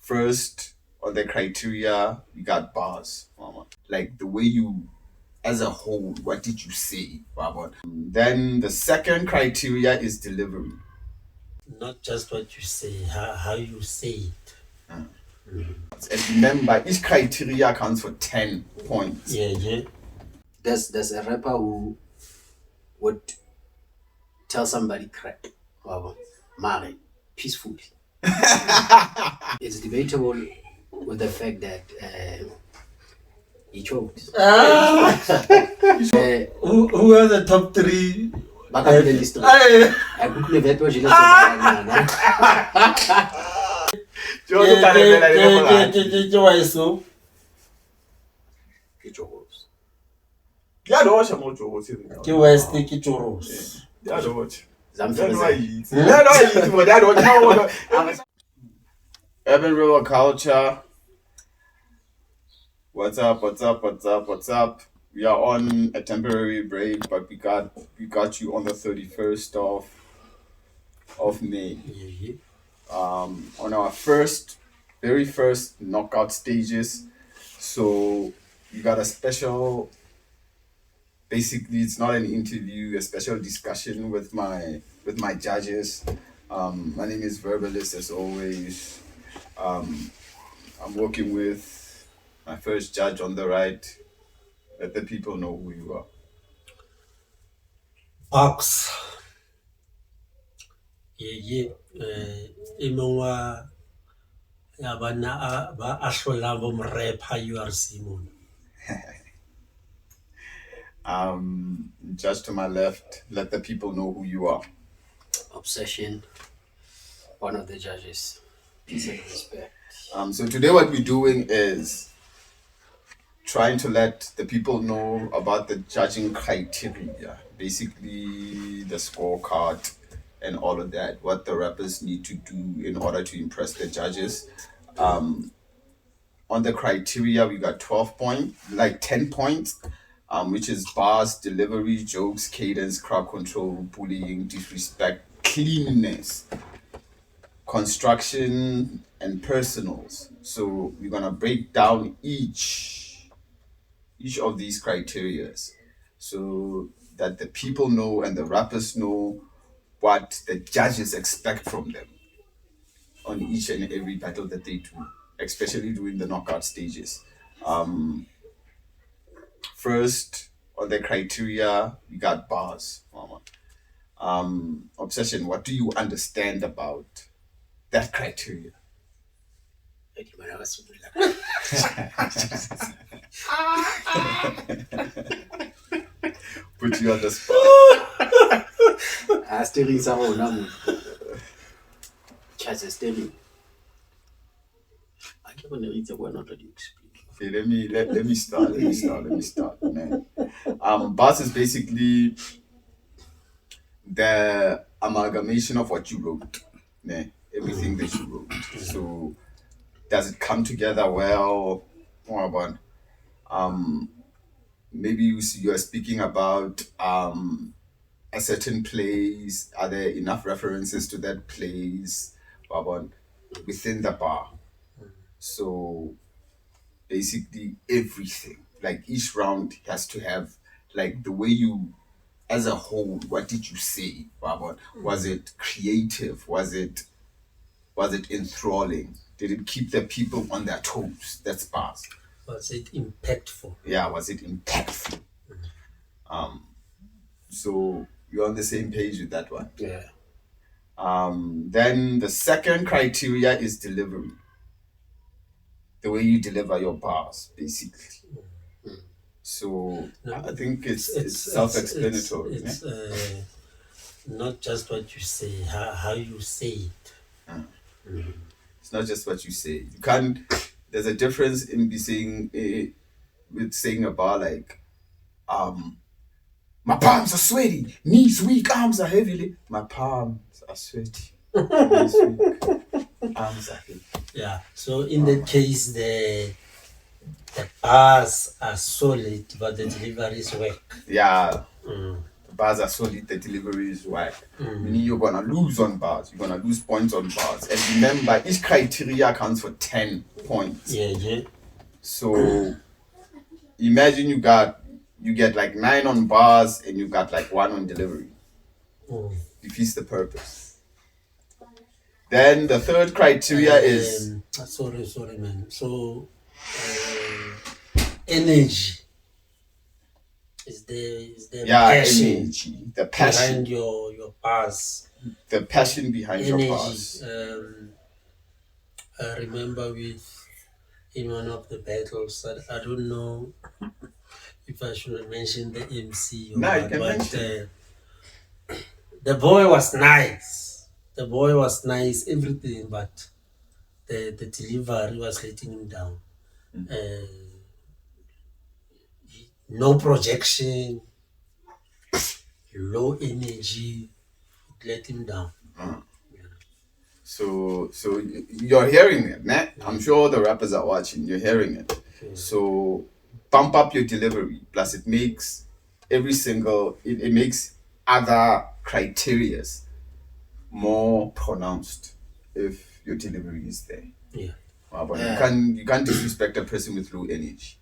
First, on the criteria, we got bars, mama. Like the way you, as a whole, what did you say, mama? Then the second criteria is delivery. Not just what you say, how you say it. And remember, each criteria counts for 10 points. Yeah. There's a rapper who would tell somebody crap, Mare, peacefully. It's debatable with the fact that he choked. Who are the top three? Back at the list. Aye. I couldn't have what you Yeah, don't watch a mojo. Ke West ke Choros. Yeah, don't watch. Urban River Culture. What's up? We are on a temporary break, but we got you on the 31st of May. Yeah. On our very first knockout stages. So you got a special, basically it's not an interview, a special discussion with my judges. My name is Verbalist as always. I'm working with my first judge on the right. Let the people know who you are. Box. Yeah. Imongwa ya bana ba ahlola bo mrepa URC mo. Judge to my left, let the people know who you are. Obsession, one of the judges. Peace and respect. So today what we're doing is trying to let the people know about the judging criteria, basically the scorecard and all of that, what the rappers need to do in order to impress the judges. On the criteria, we got 10 points, which is bars, delivery, jokes, cadence, crowd control, bullying, disrespect, cleanliness, construction, and personals. So we're gonna break down each of these criterias so that the people know and the rappers know what the judges expect from them on each and every battle that they do, especially during the knockout stages. First, on the criteria, we got bars, mama. Obsession, what do you understand about that criteria? Put you on the spot. Steering someone. Chaz steering. I can't believe it's one of the Okay, let me start, man. Bars is basically the amalgamation of what you wrote, né? Everything that you wrote. So does it come together well? What about maybe you are speaking about a certain place? Are there enough references to that place? What about within the bar? So basically everything, like each round has to have like the way you, as a whole, what did you say? What about, was it creative? Was it enthralling? Did it keep the people on their toes? That's bars. Was it impactful? Yeah, was it impactful? So you're on the same page with that one. Yeah. Then the second criteria is delivery. The way you deliver your bars, basically. So I think it's self-explanatory. It's not just what you say, how you say it. It's not just what you say. You can't. There's a difference in with saying a bar like, my palms are sweaty, knees weak, arms are heavy. My palms are sweaty, knees weak, arms are heavy. Yeah. So in that case, the bars are solid, but the delivery is weak. Yeah. The bars are solid, the delivery is whack. Meaning you're gonna lose on bars, you're gonna lose points on bars. And remember, each criteria accounts for 10 points. Yeah. So imagine you get like 9 on bars and you got like 1 on delivery. Defeats the purpose. Then the third criteria is sorry, man. So energy is the passion energy, the passion behind your bars. The passion behind Energy. your bars. I remember in one of the battles, I don't know if I should mention the MC or No, you what, can but mention. the boy was nice. Everything, but the delivery was letting him down. No projection, low energy, it let him down. So you're hearing it, nah? I'm sure the rappers are watching. You're hearing it. So bump up your delivery. Plus, it makes it makes other criterias more pronounced if your delivery is there. Yeah. But you can't disrespect a person with low energy.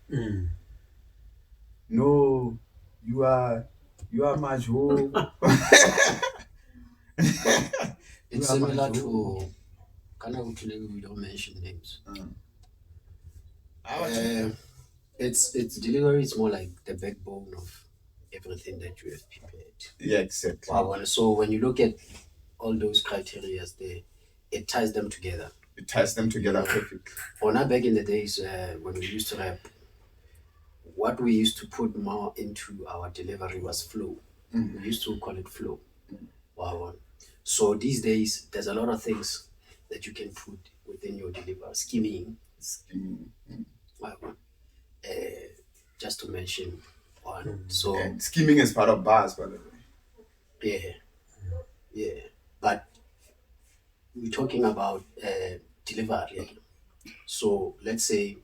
No, you are Majo. It's similar to we don't mention names. It's delivery is more like the backbone of everything that you have prepared. Yeah, exactly. So when you look at all those criteria there, it ties them together. It ties them together perfectly. Back in the days when we used to rap, what we used to put more into our delivery was flow. We used to call it flow. So these days, there's a lot of things that you can put within your delivery. Skimming. Just to mention one. So and skimming is part of bars, by the way. Yeah. But we're talking about delivery. So let's say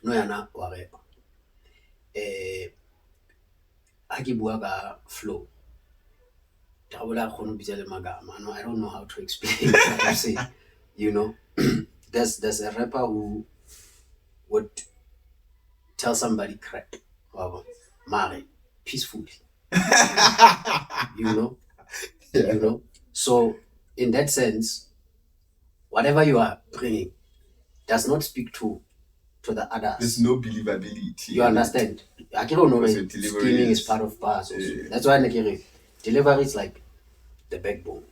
no yana wa rap. Ha ke bua ka flow. I don't know how to explain what I'm saying. There's a rapper who would tell somebody crack, marry peacefully. So in that sense, whatever you are bringing does not speak to the others. There's no believability. You understand? I don't know. Scheming is part of bars also. That's why delivery is like the backbone.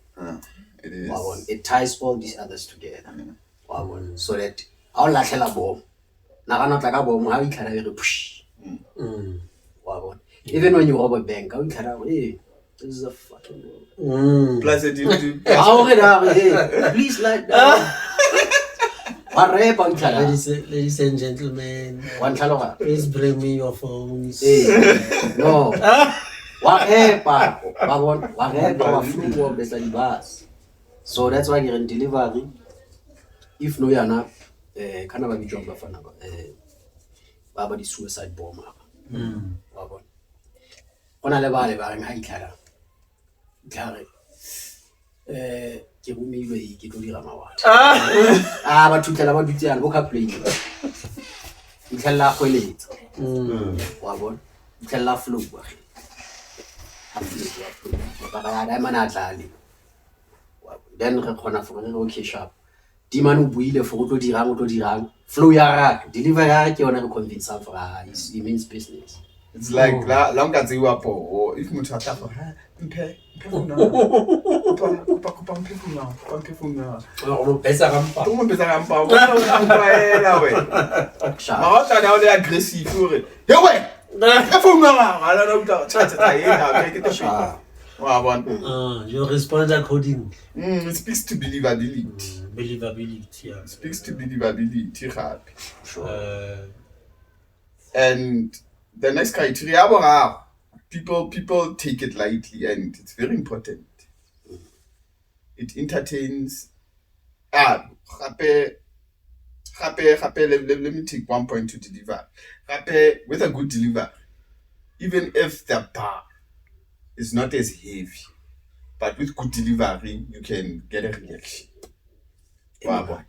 It is. It ties all these others together. So that all la hela bomb. Nagana tla ka bomb ha ikhala re push. Even when you rob a bank, how ikhala hey, this is a fucking bomb. Plus it please light down. Ladies and gentlemen, please bring me your phones. No. So that's why you're in delivery. If no yana, kana ba bijong ba fana ba di suicide bomber. Ona le ba re ha ikhala. Ke bumilwe ke tlo dira mawata. Ba thutlela ba dutsana bo ka plane. Ikhala kgweletsa. Wa bona? Ikhala flow ba. Then re khona for re okay sharp. Dimane o buile for go tlo dirang. Flow ya ra, deliver ya ke yona re convince for it means business. It's like long as you are poor, if muthu ata for mphe funa. Kupa mphe funa. O pesa rampa. Mo pesa rampa. Wa we. Ma ta na le aggressive ore. Yo we. Mphe funa la la uta tsa yena ke te your response according. It speaks to believability. Believability, yeah. It speaks to believability, and the next criteria, people take it lightly, and it's very important. It entertains. Let me take 1 point to deliver. With a good deliver, even if the bar is not as heavy, but with good delivery, you can get a reaction. Wow.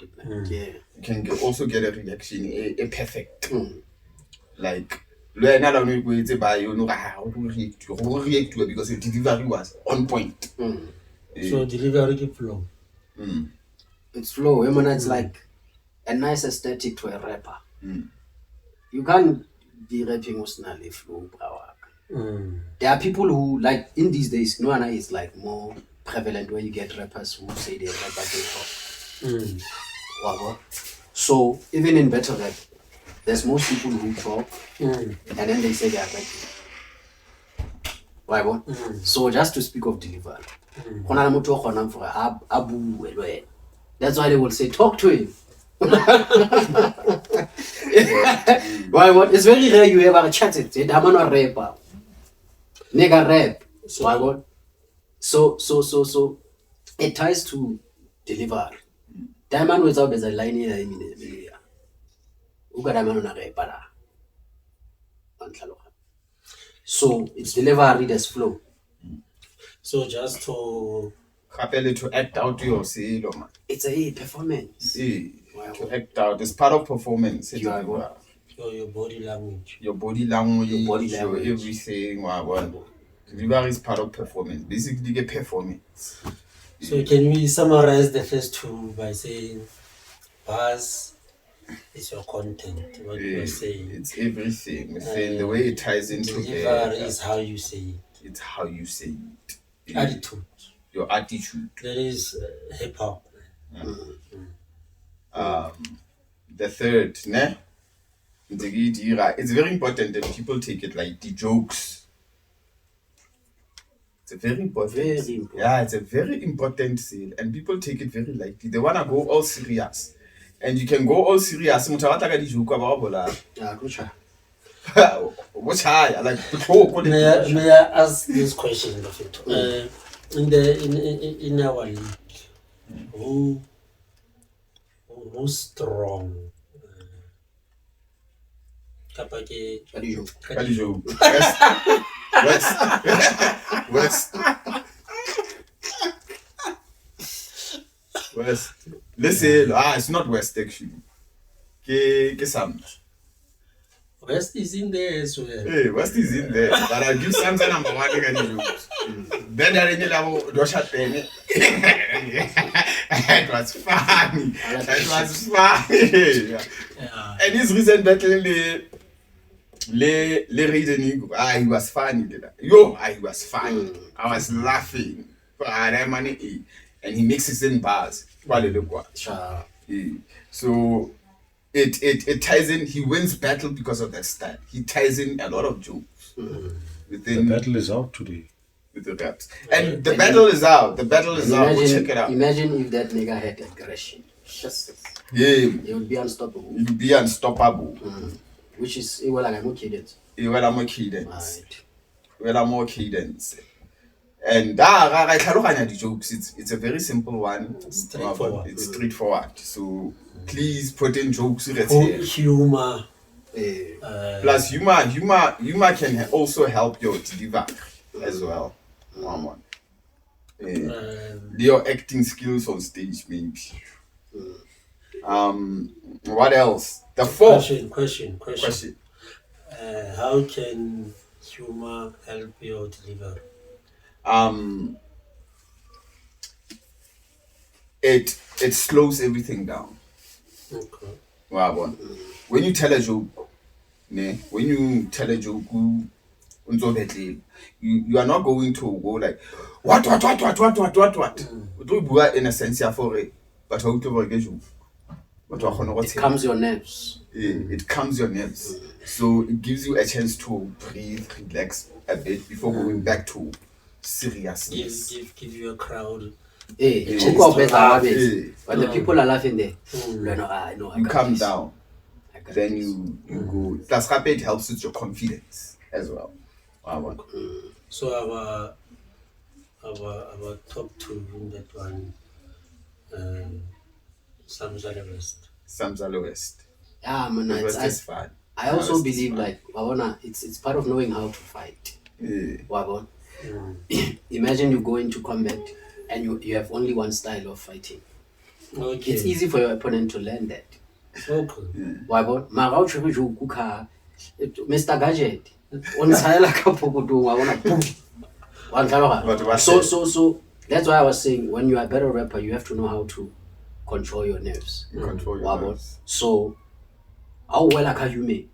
Yeah. You can also get a reaction, a perfect. Like, because your delivery was on point. So delivery ke flow. It's flow. I mean, it's like a nice aesthetic to a rapper. You can't be rapping with Snally flow. There are people who, like, in these days, Nuana is like more prevalent where you get rappers who say they rap but they talk. So even in battle rap, there's most people who talk and then they say they are rapping. So just to speak of delivery, that's why they will say talk to him. Why? What? It's very rare you ever chat it. I'm not a rapper. Nigga rap. Why? What? So it ties to deliver. Diamond without there's a line here. Diamond on a rapper. So it's delivery, there's flow. So just to act out your sale, man. It's a performance. To act out. It's part of performance. your body language. Your body language, your everything. Delivery is part of performance. Basically, a performance. So can we summarize the first two by saying bars is your content, what you're saying. It's everything. We're saying the way it ties into delivery is how you say it. It's how you say it. Attitude. Your attitude. That is hip hop. The third, ne? It's very important that people take it like the jokes. It's a very important. Yeah, it's a very important sale, and people take it very lightly. They wanna go all serious, and you can go all serious. May I ask this question, Bafeto? In our league, who's strong? Kalijo. West. Let's say it's not West actually. Sam. West is in there as well. Hey, West is in there. But I'll give Sam's number one again. Then I didn't it was funny. It was funny. Yeah. And his recent battle Le reasoning, he was funny. He was funny. I was laughing. And he mixes in bars. So it ties in. He wins battle because of that style. He ties in a lot of jokes. The battle is out today. With the raps. And the battle is out. The battle is out. We'll check it out. Imagine if that nigga had aggression. He would be unstoppable. He would be unstoppable. Which is like more cadence. More cadence. And the jokes, it's a very simple one. Straightforward. It's straightforward. So please put in jokes. Humor. Plus humor can also help your delivery as well. Your acting skills on stage maybe. What else? The fourth question. How can humor help your delivery? It slows everything down. Okay. When you tell a joke, you are not going to go like what. In a sense, but it calms your nerves. It calms your nerves. So it gives you a chance to breathe, relax a bit before going back to seriousness. Give you a crowd. But the people are laughing there. You calm down. Then you go. Plus, it helps with your confidence as well. So our top two in that one, Sam's the West. Yeah, man. It's fun. I also believe like it's part of knowing how to fight. Imagine you go into combat and you have only one style of fighting. Okay. It's easy for your opponent to learn that. Okay. Why bon? Mara o tshwere joke ka Mr. Gadget. On tshaela ka pokotong wa bona boom. Wa ntlhaloga. So that's why I was saying when you are a better rapper you have to know how to control your nerves. Control Wa your bona? nerves. So how well ka human.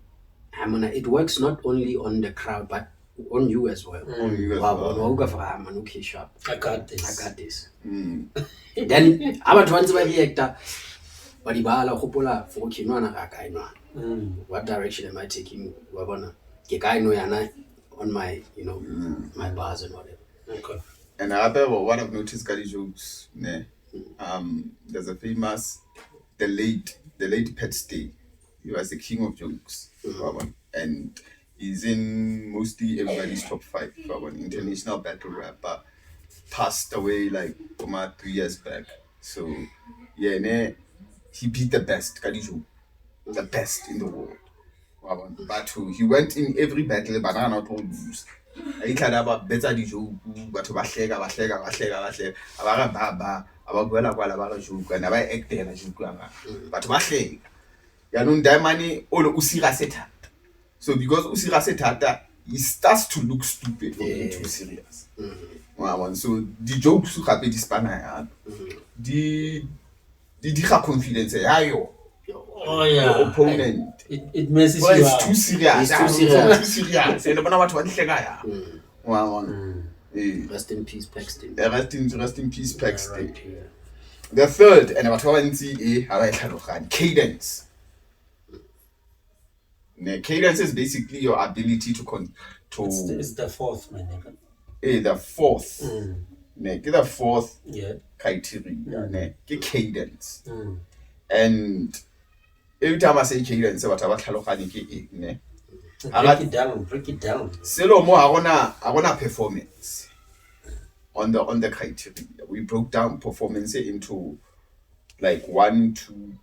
It works not only on the crowd but on you as well. On you as Wa well. bona wa uka fa man okay sharp. I got this. I got this. Mm. Then abantu ba ntse ba reacta ba di bala gopola for okay no ana ga ka ino. What direction am I taking? Wa bona ke ka ino yana on my my bars and whatever. Okay. And what I've noticed Kali jokes, ne? There's a famous the late Pet Stay. He was the king of jokes. And he's in mostly everybody's top 5 international battle rapper. Passed away like 3 years back. So yeah, ne, he beat the best, Kali joke. The best in the world. Battle. He went in every battle, but I not all lose. I tell about better the joke, but to bahleka, abagwela kwala ba joke and aba acting na joke anga. But bahleka. Ya no ndamani olo usira setata. So because usira setata, he starts to look stupid for being too serious. So the jokes gape di spana ya. Di confidence ya yo. Oh yeah. Your opponent. It messes Well, you it's up. too serious. It's too serious. Too serious. And bona batho ba dihleka ya. Rest in peace, Paxton. Rest in peace, Paxton. Right here. The third, and batho ba bantsi ha ba itlhaloganya, cadence. Cadence is basically your ability to It's the fourth, my nigga. the fourth. The fourth Yeah. criteria. Cadence. Mm. And every time I say cadence, batho ba tlhaloganya ke eng, Break it down. Selo mo I wanna performance on the criteria. We broke down performance into like 1, 2,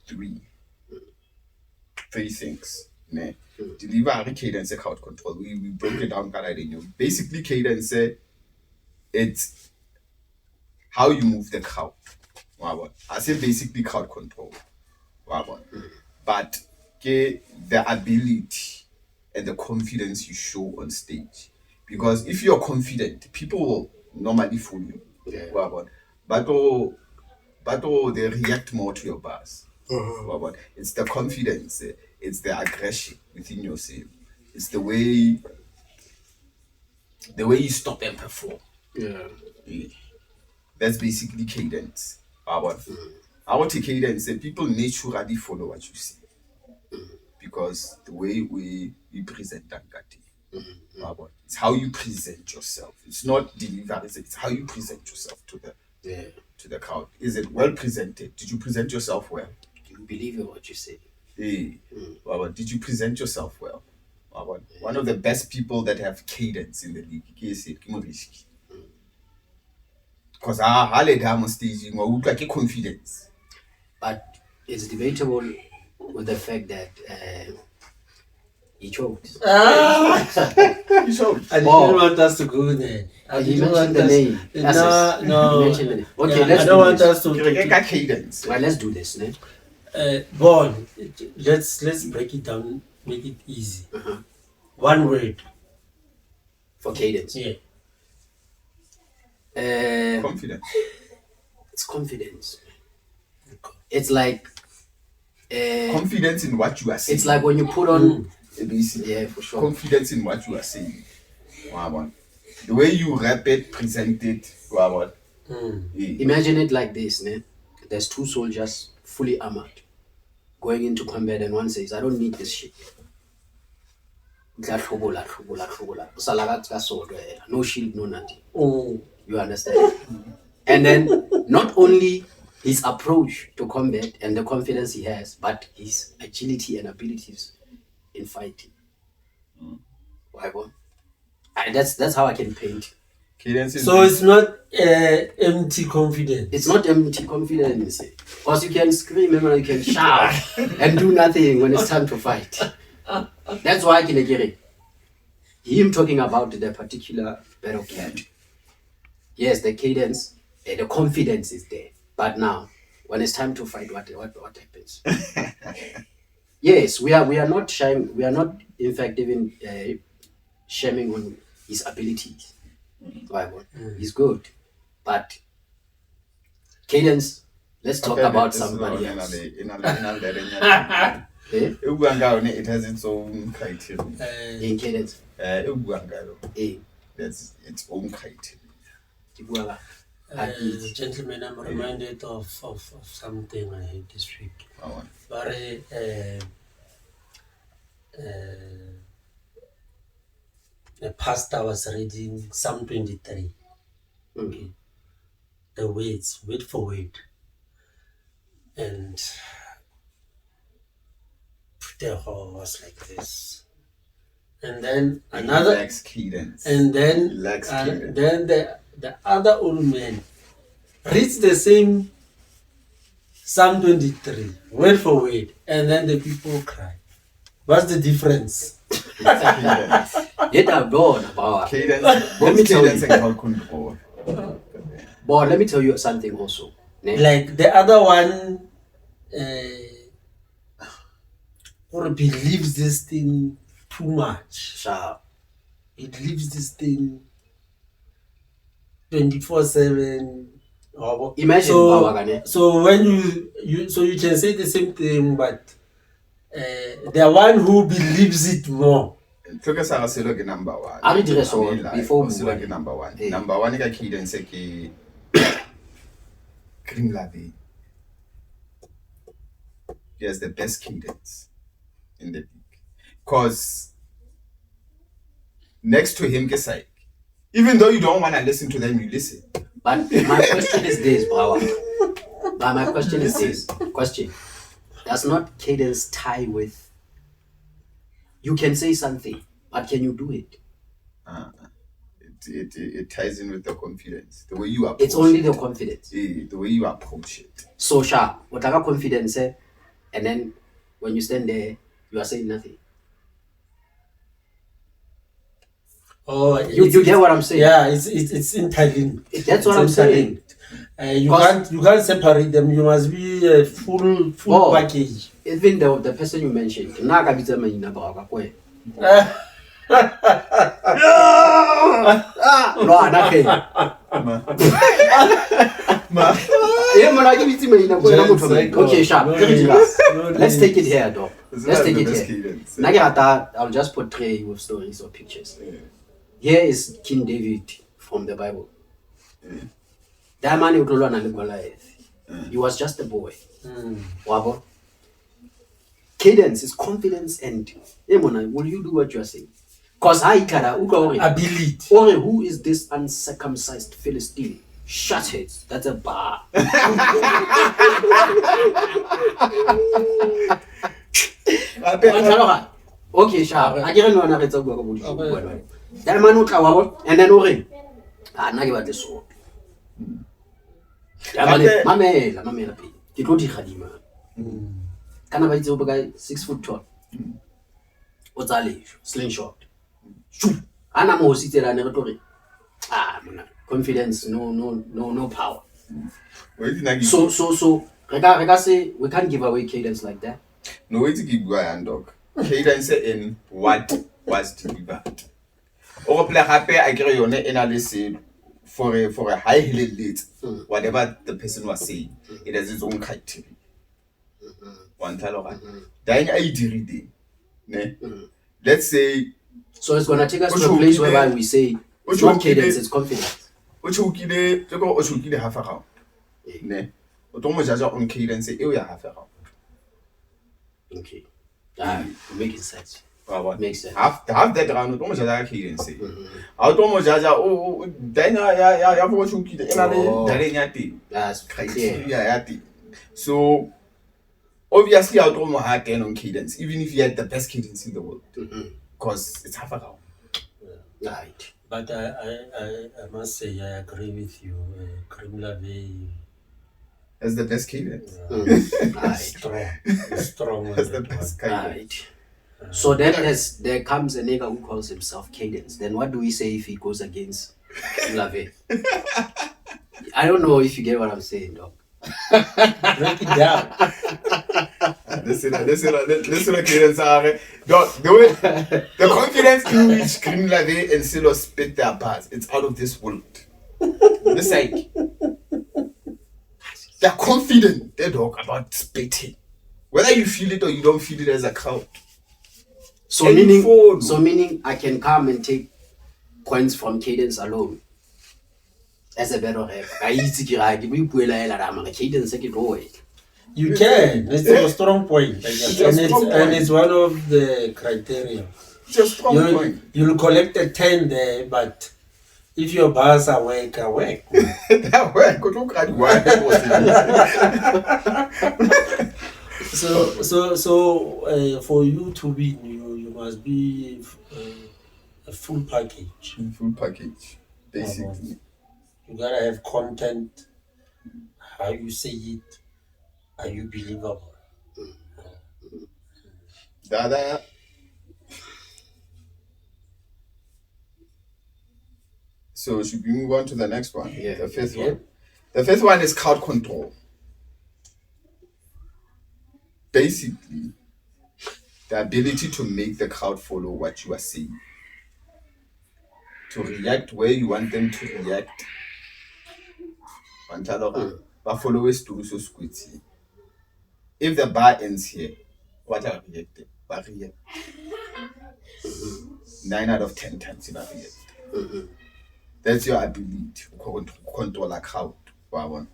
3 things. Ne? Delivery, cadence, crowd control. We broke it down. Basically, cadence it's how you move the crowd. I say basically crowd control. But the ability and the confidence you show on stage. Because if you're confident, people will normally follow you. But they react more to your bars. It's the confidence, it's the aggression within yourself. It's the way you stop and perform. Yeah. That's basically cadence. Our cadence, people naturally follow what you say. Because the way we present that, it's how you present yourself. It's not delivery, it's how you present yourself to the crowd. Is it well presented? Did you present yourself well? Do you believe in what you say? Did you present yourself well? One of the best people that have cadence in the league is Kimoriski. Because I led him on stage, you look like a confidence. But it's debatable with the fact that he choked. He showed. I didn't want us to go there. You mentioned the name. No. You mentioned the name. Okay, Yeah, let's I don't do want this. us to. Get cadence. Well, let's do this. Ne? Go on. Let's break it down. Make it easy. One word. For cadence. Yeah. Confidence. It's confidence. It's like Confidence in what you are saying. it's like when you put on Basically, yeah, for sure. confidence in what you are saying. The way you rap it, present it. Imagine it like this, ne? There's 2 soldiers fully armored going into combat, and one says, I don't need this shit. No shield, no nothing. You understand? And then not only his approach to combat and the confidence he has, but his agility and abilities in fighting. That's how I can paint. Cadence is So it's not empty confidence. It's not empty confidence. Because you can scream and you can shout and do nothing when it's time to fight. That's why I can get it. Him talking about the particular battle cat yes, the cadence, the confidence is there. But now, when it's time to fight, what happens? Yes, we are not shaming. We are not, in fact, even shaming on his abilities. Bible. He's good, but cadence. Let's talk about somebody else. Eh? It has its own criteria. In cadence. That's its own criteria. Gentlemen, I'm reminded of something I heard this week. Very, a pastor was reading Psalm 23. Okay. The words, word for word. And the whole was like this. And then another. Lacks cadence. And then, then the other old man reads the same Psalm 23, word for word, and then the people cry. What's the difference? Let me tell you something also. Like the other one believes this thing too much. It leaves this thing 24/7. Imagine so when you can say the same thing, but the one who believes it more. Number one. Number one. Number one is cadence. Cream Lave. He has the best cadence in the league. Because next to him, even though you don't want to listen to them, you listen. But my question is this, Brawa. But my question is this. Question. Does not cadence tie with... You can say something, but can you do it? It ties in with the confidence. The way you approach it. It's only the confidence. The way you approach it. So sharp. What I got confidence, and then when you stand there, you are saying nothing. Oh, you get what I'm saying? Yeah, it's interlinked. That's what I'm saying. You can't separate them. You must be a full package. Even the person you mentioned, Okay, sharp. Let's take it here, though. Let's take it here. I'll just portray with stories or pictures. Here is King David from the Bible. That man he was just a boy. Cadence is confidence and will you do what you are saying? Because ability. Who is this uncircumcised Philistine? Shut it. That's a bar. Okay, sharp. I didn't know another that man and then I give the sword. Mamela. Ke tlo di khadima. Kana ba itse o ba 6 foot tall. O tsa lejo, slingshot. Ana mo sitse la ne re tlo re. Confidence, no power. So rega say we can't give away cadence like that. No way to give away dog. Cadence in what was delivered. Or play happy I agree on analysis for a high late whatever the person was saying. It has its own criteria. One tell dying I let's say so it's gonna take us to a place whereby we say it's not cadence, it's confidence. Which half a round. Ne? On cadence half a round. Okay. Making sense. Makes sense. Half that round, almost as cadence. Almost as that's criteria. So obviously I'll throw hard 10 on cadence, even if you had the best cadence in the world. Because it's half a round. Right. But I must say I agree with you. Cream Lave as the best cadence. Strong. That's the best cadence. Right. So then there comes a nigga who calls himself cadence. Then what do we say if he goes against Lave. I don't know if you get what I'm saying, dog. Break it down. Listen, Cadence are dog. The confidence in which Green Lave and Silo spit their bars, it's out of this world. It's like they're confident, they dog, about spitting. Whether you feel it or you don't feel it as a crowd. So meaning I can come and take points from Cadence alone. As a better rap. Cadence You can. It's a strong point. And it's one of the criteria. It's a strong point. You'll collect a 10 there, but if your bars are weak, That work. Look at why. So for you to win, you must be a full package. Full package, basically. You gotta have content, how you say it, are you believable? Dada. So should we move on to the next one? Yeah. The fifth one. The fifth one is crowd control. Basically, the ability to make the crowd follow what you are saying. To react where you want them to react. Follow is to so squidzy. If the bar ends here, what are reacting? React. 9 out of 10 times you react. That's your ability to control a crowd. Wow.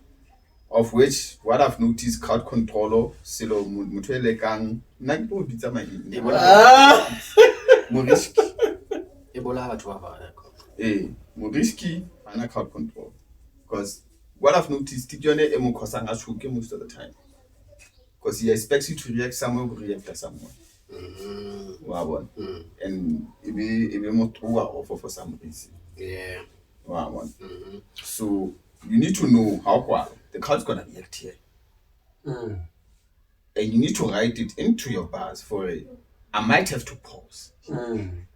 Of which, what I've noticed, crowd controller, silo mutuele kang, nag po bitsa ma in. Moriski. Moriski, ana crowd control. Because what I've noticed, Tidione emo kosanga shuke most of the time. Because he expects you to react somewhere, you react somewhere. Wow. And it be more true or for some reason. Yeah. Wow. So you need to know how the crowd's gonna react here. And you need to write it into your bars for it. I might have to pause. And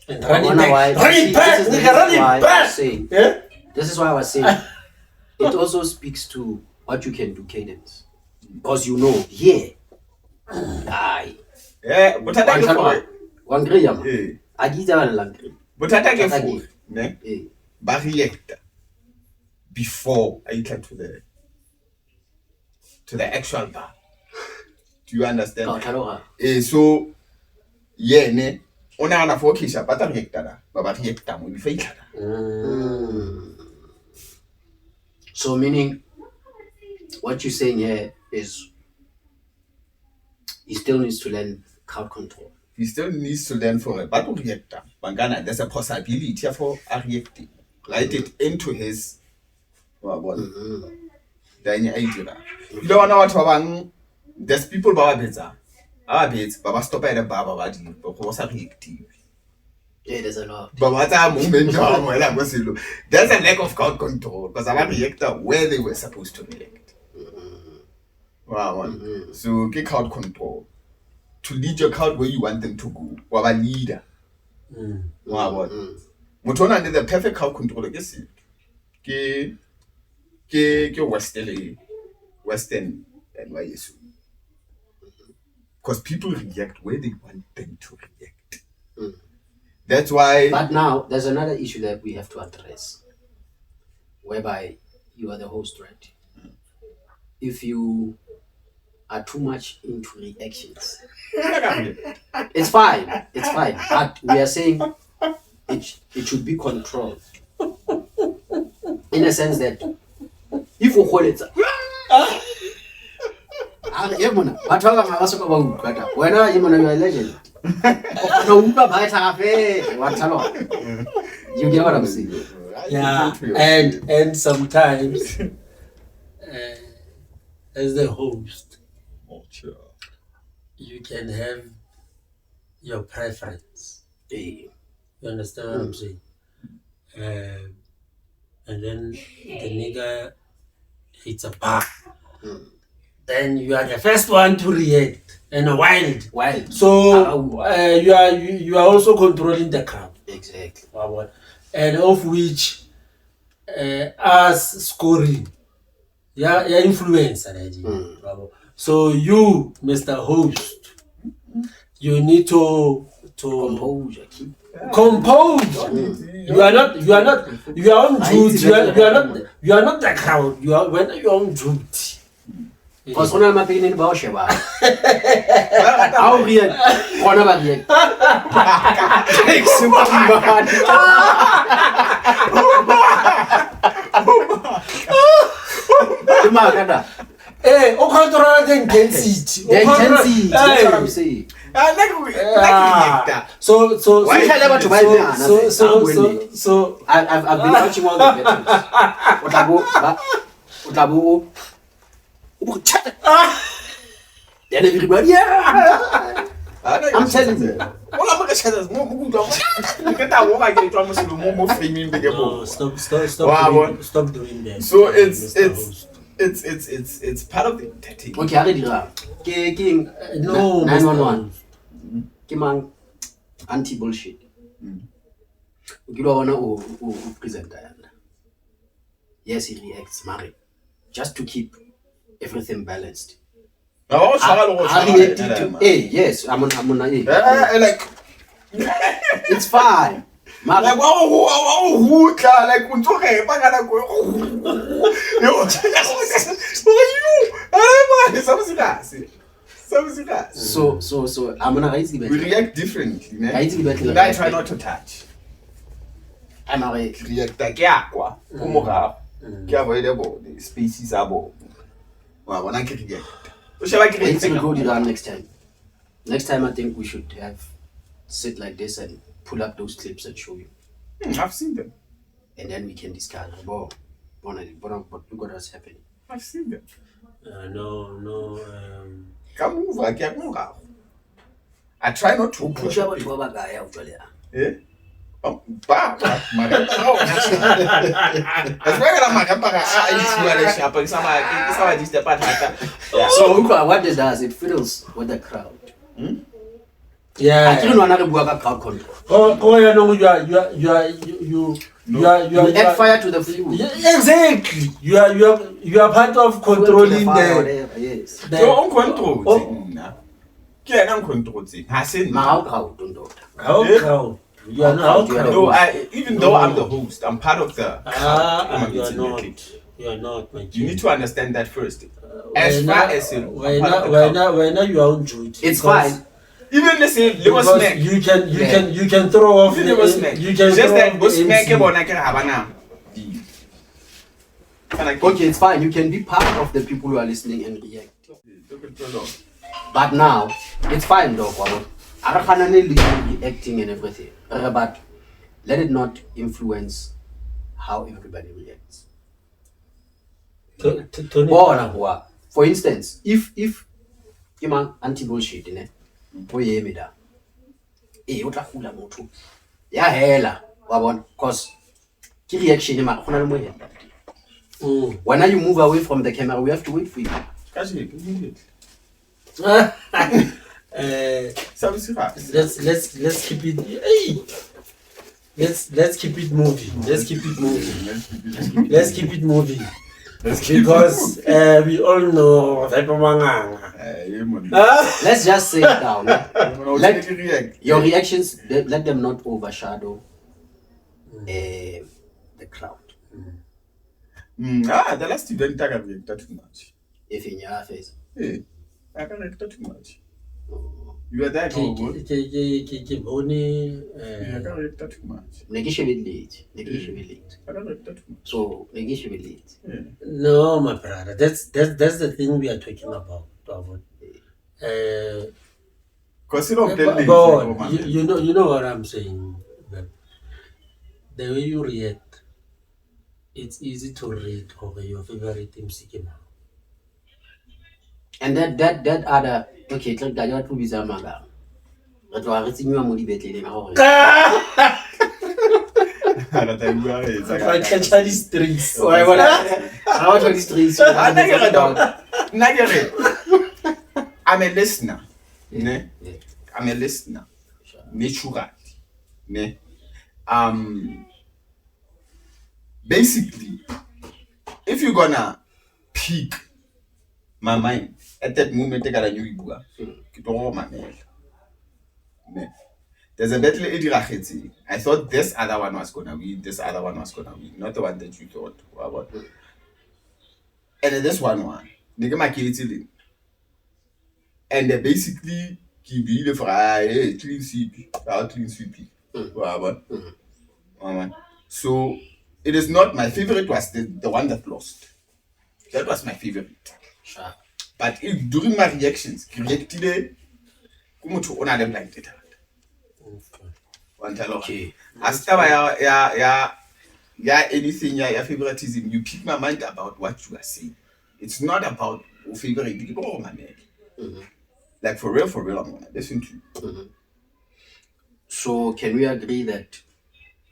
running back. This is why I was saying it also speaks to what you can do, Cadence. Because you know, here. Aye. Yeah, but I think one gram. I give them a but I think but react before I get to the actual bar. Do you understand? So yeah, ne. On a focus but react but react mo before So meaning what you're saying here is he still needs to learn crowd control. He still needs to learn for a battle reactor. Bangana, there's a possibility for a reacting. Write it into his idea. You don't know what there's people Baba Baba stop at a Baba but was a reactive. Yeah, there's a lot. But what's a moment there's a lack of crowd control because I'm a reactor where they were supposed to react. So get crowd control. To lead your crowd where you want them to go. Or a leader. Mutona did the perfect crowd control. Guess it. Western NYSU. Because people react where they want them to react. That's why. But now there's another issue that we have to address, whereby you are the host, right? If you are too much into reactions, it's fine. But we are saying it should be controlled in a sense that if you hold it. When you're a legend. You get what I'm saying? Yeah, and sometimes as the host, you can have your preference. You understand what I'm saying? And then the nigga hits a bar. Then you are the first one to react and wild. So you are also controlling the crowd. Exactly. and of which us scoring, yeah, influencer, so you, Mr. Host, you need to Composure. compose. You are not you are on duty. You are not the crowd. You are when you are on duty. Because when I'm a pain in Bausheba, how real? One of the Hey, control the intensity. The intensity. That's what I'm saying. So Why can't I ever to buy me? So I've been watching all the veterans. Then everybody, yeah. I'm telling you. Stop doing that. So Mr. Host. it's part of the entertainment. Okay, I read it. No, 911. Kimang anti-bullshit. You don't want to present that. Yes, he reacts, married. Just to keep everything balanced. I reacted to A. Yes, I'm on A. Like It's fine. like wow, like when talking So I'm gonna raise the we bet. react differently, man. Raise the bet. I try not to touch. I'm a React like kwa kumora. Ke avoidable the species abo. Wa bona ke react. O sheba ke Raise will react. go down next time. Next time I think we should have sit like this and pull up those clips and show you. I've seen them. And then we can discuss. But look what was happening. I've seen them. No. Come over, ke kumora. I try not to Push up to our guy out there. Eh? Ba, maganda raw. That's why maganda ka ithiwa le shapa ke sa di step thata. So what it does, it fiddles with the crowd. I Yeah. don't know another crowd control. Oh, you know, you Add fire to the fuel. exactly. You are part of controlling the. Yes. Ke on control nna. Ke ena on control ha se nna. How crowd don't do that. How crowd? You are not. No, even though I'm the host, I'm part of the crowd. You are not. You are not, my You need to understand that first. As far as when you are on duty, It's fine. Even the same little because smack. you can throw off Even little smack. you can Just throw that off go the smack MC. bona ke ha bana. Okay, it's fine. You can be part of the people who are listening and react. But now, it's fine though. I don't reacting and everything. But let it not influence how everybody reacts. For instance, if you anti-bullshit, because reaction when you move away from the camera, we have to wait for you. Let's keep it. Hey! Let's keep it moving. Let's keep it moving. Because we all know Let's just say it down. Let your reactions, let them not overshadow the crowd. The last event I got reacted too much. If in your face. Hey, I got reacted too much. You were there, I I got reacted too much. Late. I got reacted too much. So late. No, my brother. That's the thing we are talking about. Because You know what I'm saying. The way you react, it's easy to read over your favorite MC game. And that other okay, click that you to be Zamaga. But you are seeing your money better I catch all these streets. I want to streets. I'm a listener. Yeah. I'm a listener. Naturally. basically, if you're gonna pick my mind at that moment, I gotta know there's a battle I thought this other one was gonna win, this other one was gonna win, not the one that you thought. What? And then this one, nigga my kids and they basically give you the fry, clean sweep, clean sweep. What? So it is not my favorite was the one that lost. That was my favorite. Sure. But during my reactions, reacted kumuthu ona le blind data. Okay. After anything your favoritism, you pick my mind about what you are saying. It's not about favorite people or my man. Like for real, I'm gonna listen to you. So can we agree that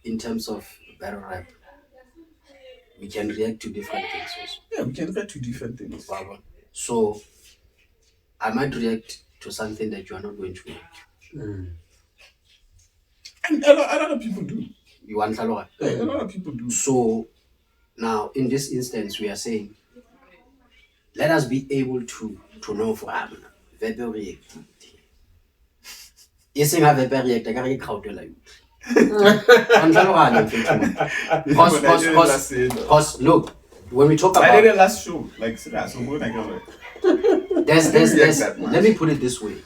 in terms of battle rap, we can react to different things also? Yeah, we can react to different things. So I might react to something that you are not going to react. And a lot of people do. You want a lot? Yeah, a lot of people do. So now in this instance, we are saying, let us be able to know for Amna, verbal reactivity. Isn't a verbal react, I can't count your life. Because look, when we talk about I did the last show, like so when I go there's let me put it this way,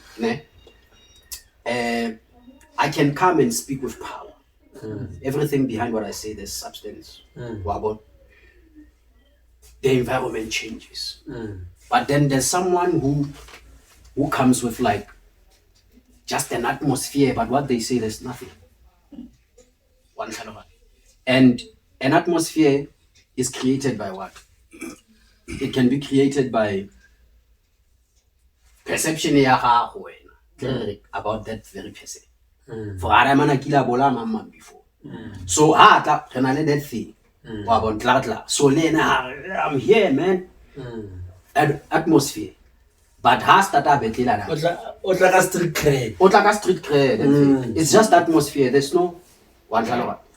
I can come and speak with power. Everything behind what I say, there's substance. The environment changes. But then there's someone who comes with like just an atmosphere, but what they say, there's nothing. And an atmosphere is created by what? It can be created by perception about that very person. For Aramana Kila Bola before. So that thing. So I'm here, man. Atmosphere. But has that street cred. It's just atmosphere. There's no one.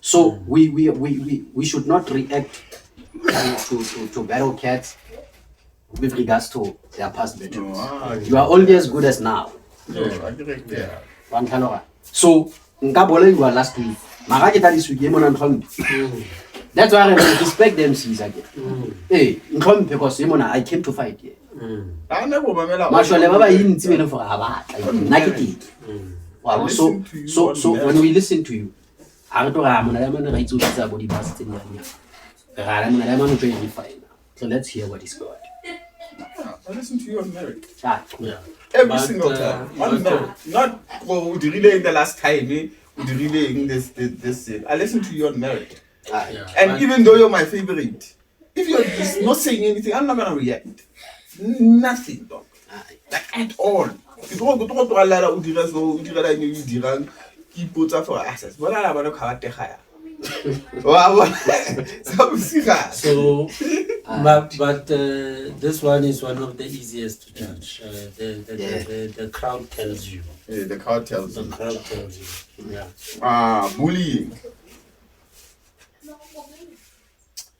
So we should not react to battle cats with regards to their past battles. You are only as good as now. So Nkabole you were last week. That's why I respect them since again. Hey, because I came to fight here. So when we listen to you, so let's hear what is God. I listen to you on merit. Yeah. Every single time. On merit. Not would you relay the last time, would you relay this. I listen to you on merit. And even though you're my favorite, if you're just not saying anything, I'm not gonna react. Nothing, dog. Like at all. People go to a lot of Udiras or Udiran, keep puts up for access. But I want to cover the higher. So, but this one is one of the easiest to judge. The crowd tells you. Yeah, the crowd tells you. The crowd tells you. Yeah. Bullying.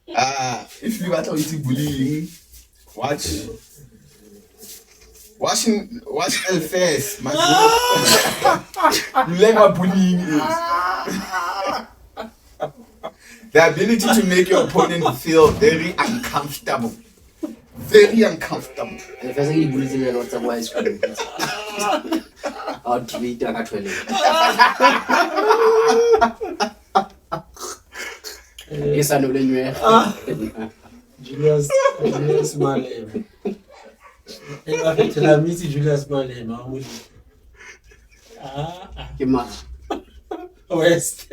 If you are talking bullying, watch Elfes. You learn what bullying is. The ability to make your opponent feel very uncomfortable. Very uncomfortable. Julius Malema. Julius Malema. West.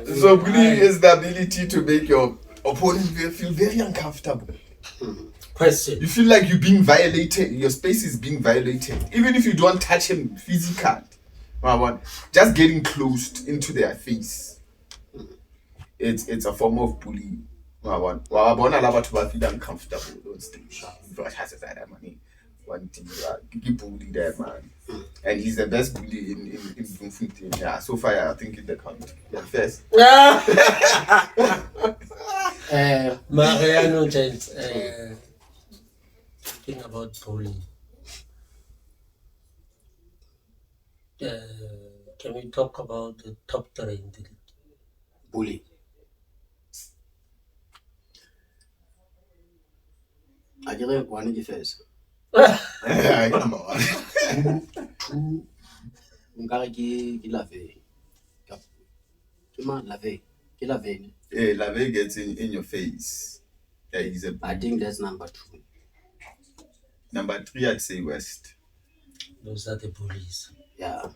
So bullying is the ability to make your opponent feel very uncomfortable. Question. You feel like you're being violated, your space is being violated. Even if you don't touch him physically. Just getting close into their face. It's a form of bullying. Wa bona la batho ba feel uncomfortable on stage. But has that money. One thing, bully there, man. And he's the best bully in Bloemfontein. Yeah, so far I think in the country. Yeah, first. Mariano James, talking about bullying. Can we talk about the top 3 in the league? Bully. I get it one first. Number 1. Two. Nkare ke Lave. Ke man Lave. Ke Lave. Hey, Lave gets in your face. Yeah, he's a. I think that's number 2. Number 3, I'd say West. Those are the bullies. Yeah.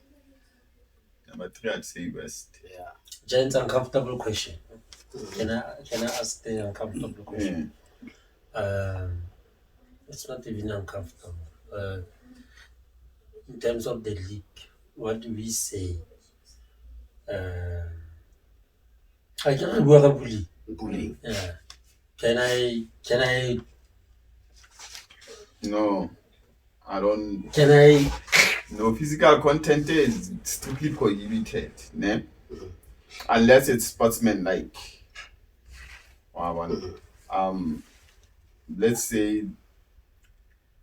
Number 3, I'd say West. Yeah. Giants uncomfortable question. Can I ask the uncomfortable question? It's not even uncomfortable. In terms of the league, what do we say? I can't go a bully. Bullying. Yeah. Can I? No, I don't. Can I? No, physical content is strictly prohibited, ne? Unless it's sportsman-like. Let's say,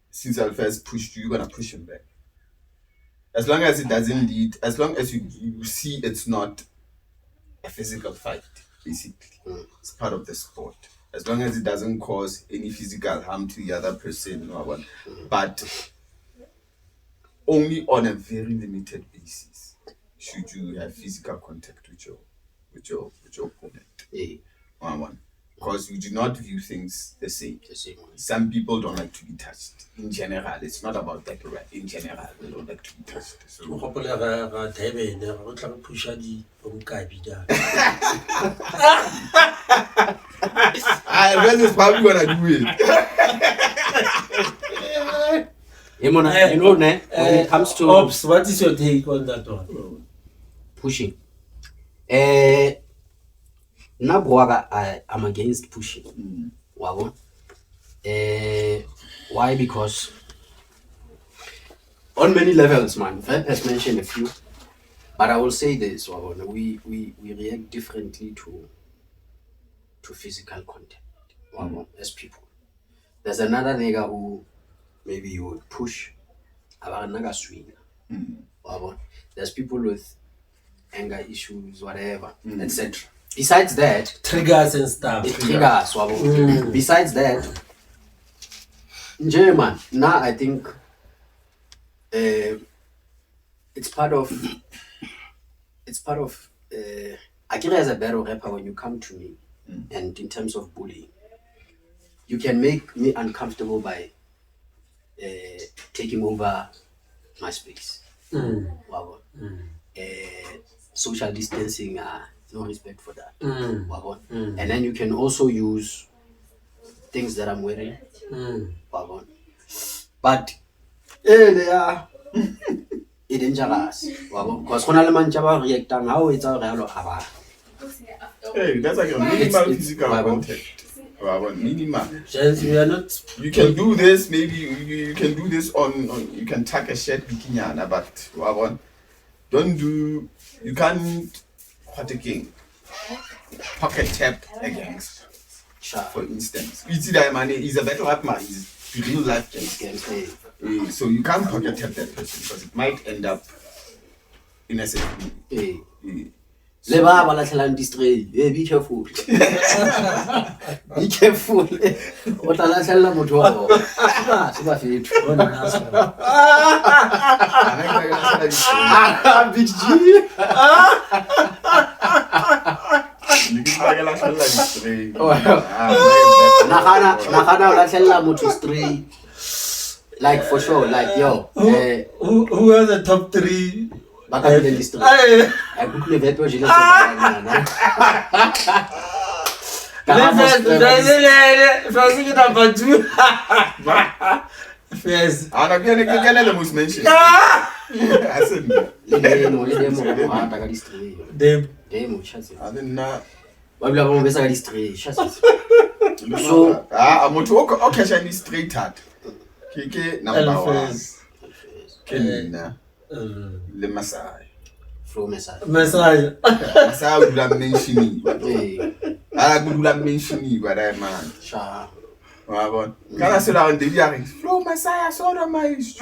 since Alpha's pushed you, you're gonna push him back. As long as it doesn't lead, as long as you see it's not a physical fight, basically. It's part of the sport. As long as it doesn't cause any physical harm to the other person, but only on a very limited basis should you have physical contact with your opponent. Yeah. Because we do not view things the same. One. Some people don't like to be touched. In general, it's not about that, right? In general, they don't like to be touched. So Rez is probably gonna do it. You know, when it comes to Ops, what is your take on that one? pushing, I'm against pushing. Why? Because on many levels, man. Fred has mentioned a few, but I will say this: we react differently to physical contact as people. There's another nigga who maybe you would push, about swing. There's people with anger issues, whatever, etc. Besides that, Triggers and stuff. Besides that, German. Now I think it's part of. I get as a better rapper when you come to me, and in terms of bullying, you can make me uncomfortable by taking over my space. Social distancing, no respect for that. And then you can also use things that I'm wearing. But they are dangerous. Because when I'm reacting, how it's all Hey, that's like a minimal physical contact. Minimal. We are not. You can do this. Maybe you can do this on. You can tuck a shirt bikini, but don't do. You can't. What again? Pocket tap against. For instance, you see that man is a better rap man. He's real life games. So you can't pocket tap that person because it might end up in a second. Be careful. Be careful. What I tell them Big G. Like for sure, like yo. Who are the top 3? I couldn't let you number 2. First. I'm the most mentioned. Ba bula ba mo besa ka di-stray. So motho o catch any straight heart. Ke number 1. Ke nna le Masai. flow message. Messiah. Masai o dula mentioning. Ah, go dula mentioning ba dai man. Sha. Wa bona. Kana se la on dey a re flow Masai so do my street.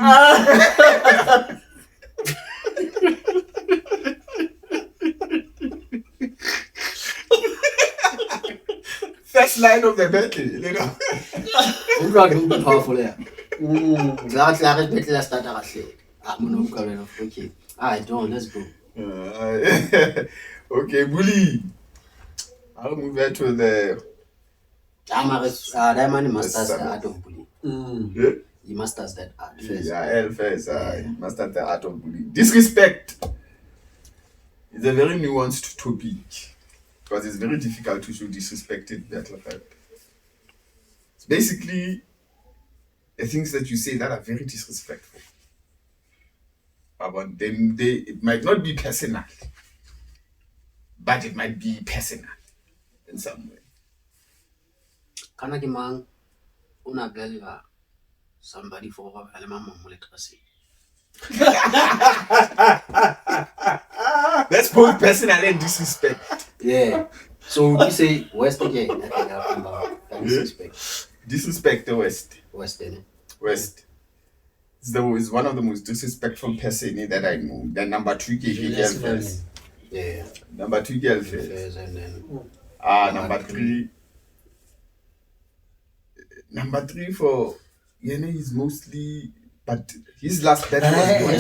First line of the battle, you know. Utlwa powerful ya. Tla re battle start ga hle. Mono ka wena okay. Let's go. Okay, bully. I'll move back to the. That man masters the art of bullying. Yeah? He masters that art first. Yeah, first. Master the art of bullying. Disrespect is a very nuanced topic because it's very difficult to show disrespect in battle rap. It's basically the things that you say that are very disrespectful. About them, it might not be personal, but it might be personal in some way. Kana ke mang una bella somebody for a mama literacy. That's both personal and disrespect. Yeah. So we say West again. Disrespect. Disrespect the West. Western. West. Is one of the most disrespectful person that I know. Then number 2 girl first. Yeah. Number 2 girl first. And then number 3. Number 3 for Yene is mostly, but his last battle was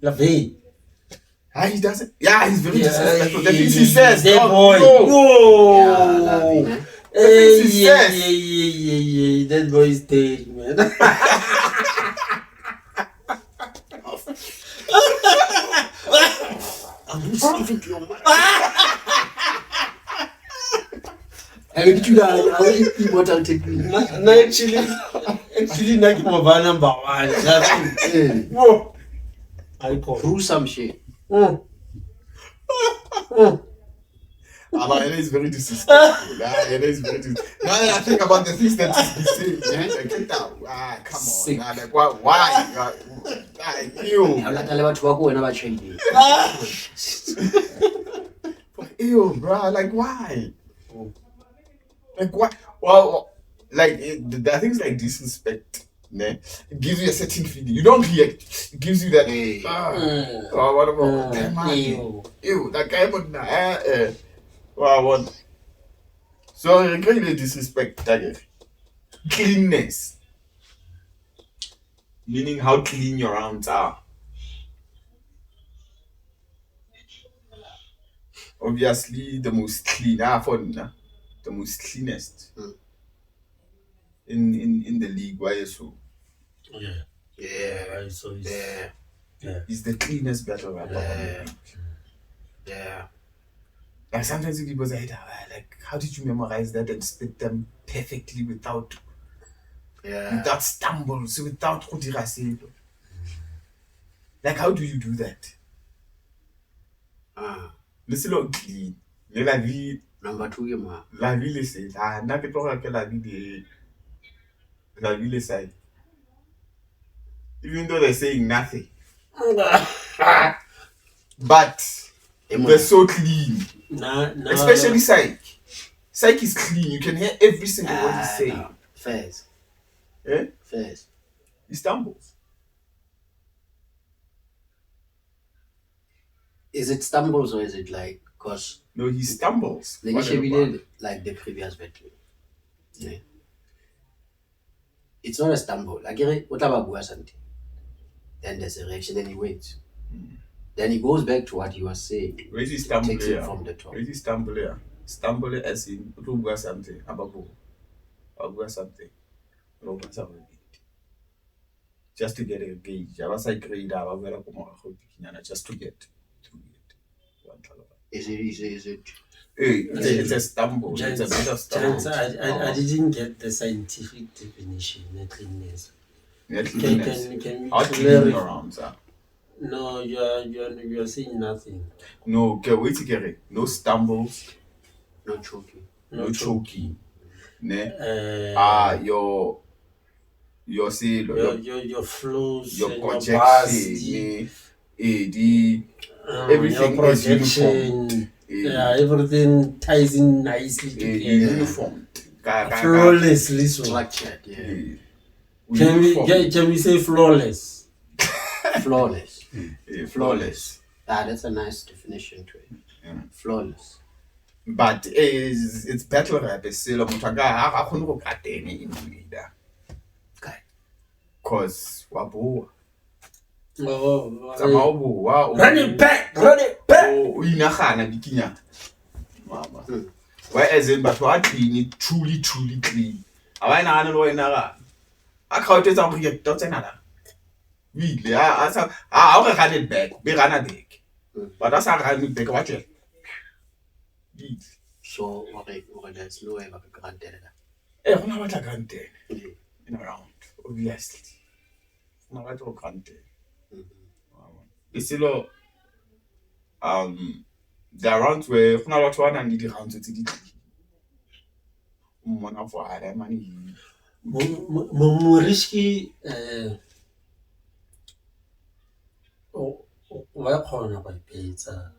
La vie. He doesn't. Yeah, he's very disrespectful. The things he says. That boy. yeah, Yeah. That boy is dead, man. Immortal technique. Actually, like my number 1. Whoa. I call. Through some shit. Yene is very disrespectful. Yene is very disrespectful. Now that I think about the things that he says, like, come on. Like, why? Ew. Ew, bro. Like, why? Like, what? Well, like, there are things like disrespect. It gives you a certain feeling. You don't react. It gives you that. What about that man? Ew, that guy. What? So, really disrespect. Cleanness. Meaning how clean your rounds are. Obviously, the most clean. The most cleanest in the league. Why so? Yeah. So He's the cleanest battle rapper. Yeah. Like sometimes people say, like, how did you memorize that and spit them perfectly without stumbles, without kudiraselo? Like, how do you do that? Listen, look clean. La vie. Number 2, ma. La vie, c'est là. N'a que toi que la vie les side. Even though they're saying nothing. But they're so clean. Especially Psych. Psych is clean. You can hear every single word he's saying. No. First. First. He stumbles. Is it stumbles or is it like, cause No, he stumbles. the initial we did like the previous battle. Yeah. It's not a stumble. Like what about something? Then there's a reaction, then he waits. Then he goes back to what he was saying. Where is he stumble Takes here? it from the top. Where is he stumble here? Stumble as in Ruba something. Ababu. Ababu something. Ruba something. Just to get a gauge. I was like, just to get through it. Is it? It's a stumble. It's a bit of stumble. I didn't get the scientific definition of cleanness. Can How you clean around, sir? No, you are saying nothing. No, wait to get it. No stumbles. Not choking. no choking. Ne? Uh, Your silo, your flows, your and your projection, bars, everything your is uniformed. projection. Yeah, everything ties in nicely together. Uniformed. Flawlessly so. Structured, yeah. Can we say flawless? Flawless. Flawless. That's a nice definition to it. Flawless. But it's battle rap still motho a khone go katene in leader. Okay. Cause waboa. Oh, Sama boa. run it back. O inagana bikinya. Mama. Why as in but what clean truly clean. Aba ina ana lo ina ga. A khawte tsa go get tsena la. We a sa a go run it back. Be run it back. But that's a run it back what you. So, okay, there's no way I can tell that. Go na batla granted in around obviously. Go na batla granted. Isilo there are rounds where go na batho ba nang le di rounds tse di mona for hare money. Moriski wa khona ba ipetsa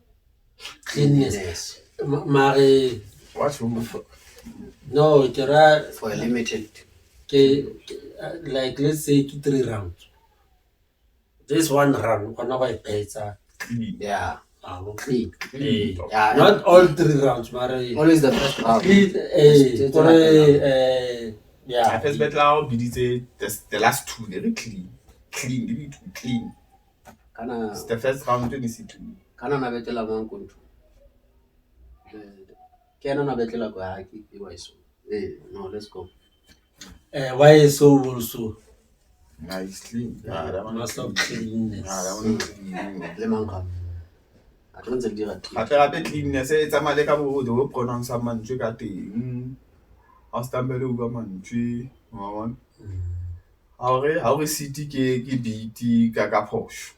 cleanness mare What's wrong? no kera For a limited. like let's say 3 rounds this one round khona ba ipetsa Yeah. clean. Yeah. Not all 3 rounds mare Always the first round. yeah First battle out biditse the last two very clean. Clean. Kana It's the first round when you see two. kana na betela mankuntu. Kena na betela kwa haki iwaiso. No, let's go. why so also Nice clean. That one must have clean. cleanness. That one clean. Le manka. I don't tell you that. Gape cleanness e tsamaya ka bo do pronounce mantswe ka teng. A stambele uba mantswe. Wa bona. Ha re city ke beat ka phosh.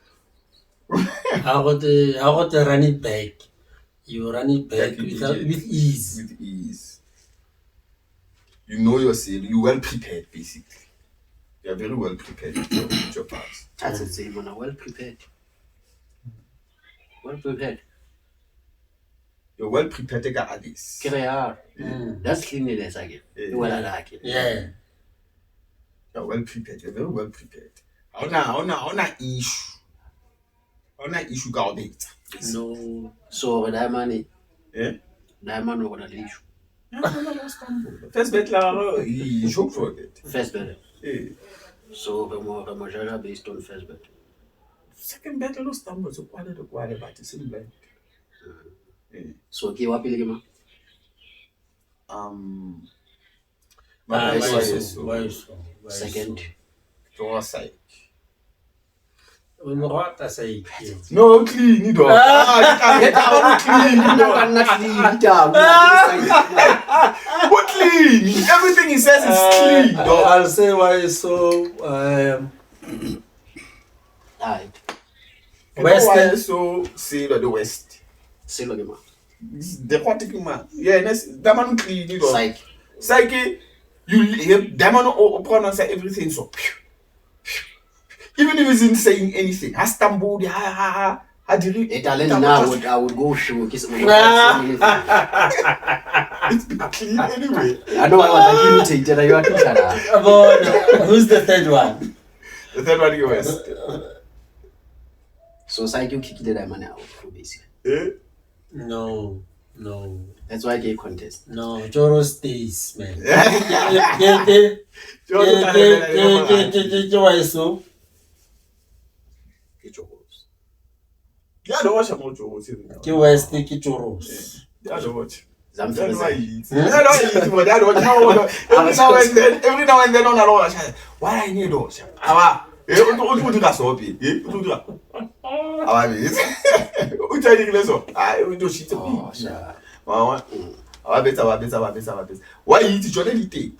How got the run it back? You run it back Back with ease. With ease. You know yourself. You're well prepared, basically. You're very well prepared with your parts. That's the same, man. Well prepared. Well prepared. You're well prepared to get this. That's cleanliness again. Well, I like it. Yeah. You're well prepared. You're very well prepared. On a issue. On a issue ka obetsa. No. So, that money, Eh? that man over the issue. First battle, he choked for it. First battle. Eh. So, the more based on first battle. Second battle, no stumble. So, quite but it's in blank. So, okay, what pilgrim? Why so? Second. Door side. We want to say No, clean, you don't. What clean? Everything he says is clean, dog. I'll say why so Alright. Western, so say the West. Say lo ma. The quantity man. Yeah, that man clean, you know. Psyche. You that man pronounce everything so. Even if he's not saying anything, I stumbled. I would go show kiss. It's clean anyway. I know I was agitated. You are teacher. who's the third one? The third one is West. So Psyche kicked the man out basically. Eh? No. That's why I gave contest. No, Joro stays, man. Why so? Yeah, I don't watch more Joe. Ke West ke Joros. Yeah, I don't watch. Every now and then on a lot. Why I need those? O dira sopi. O dira. Awa bese. O tla dira so. Ah, o do shit. Mama. Awa besa. Why eat jole lite?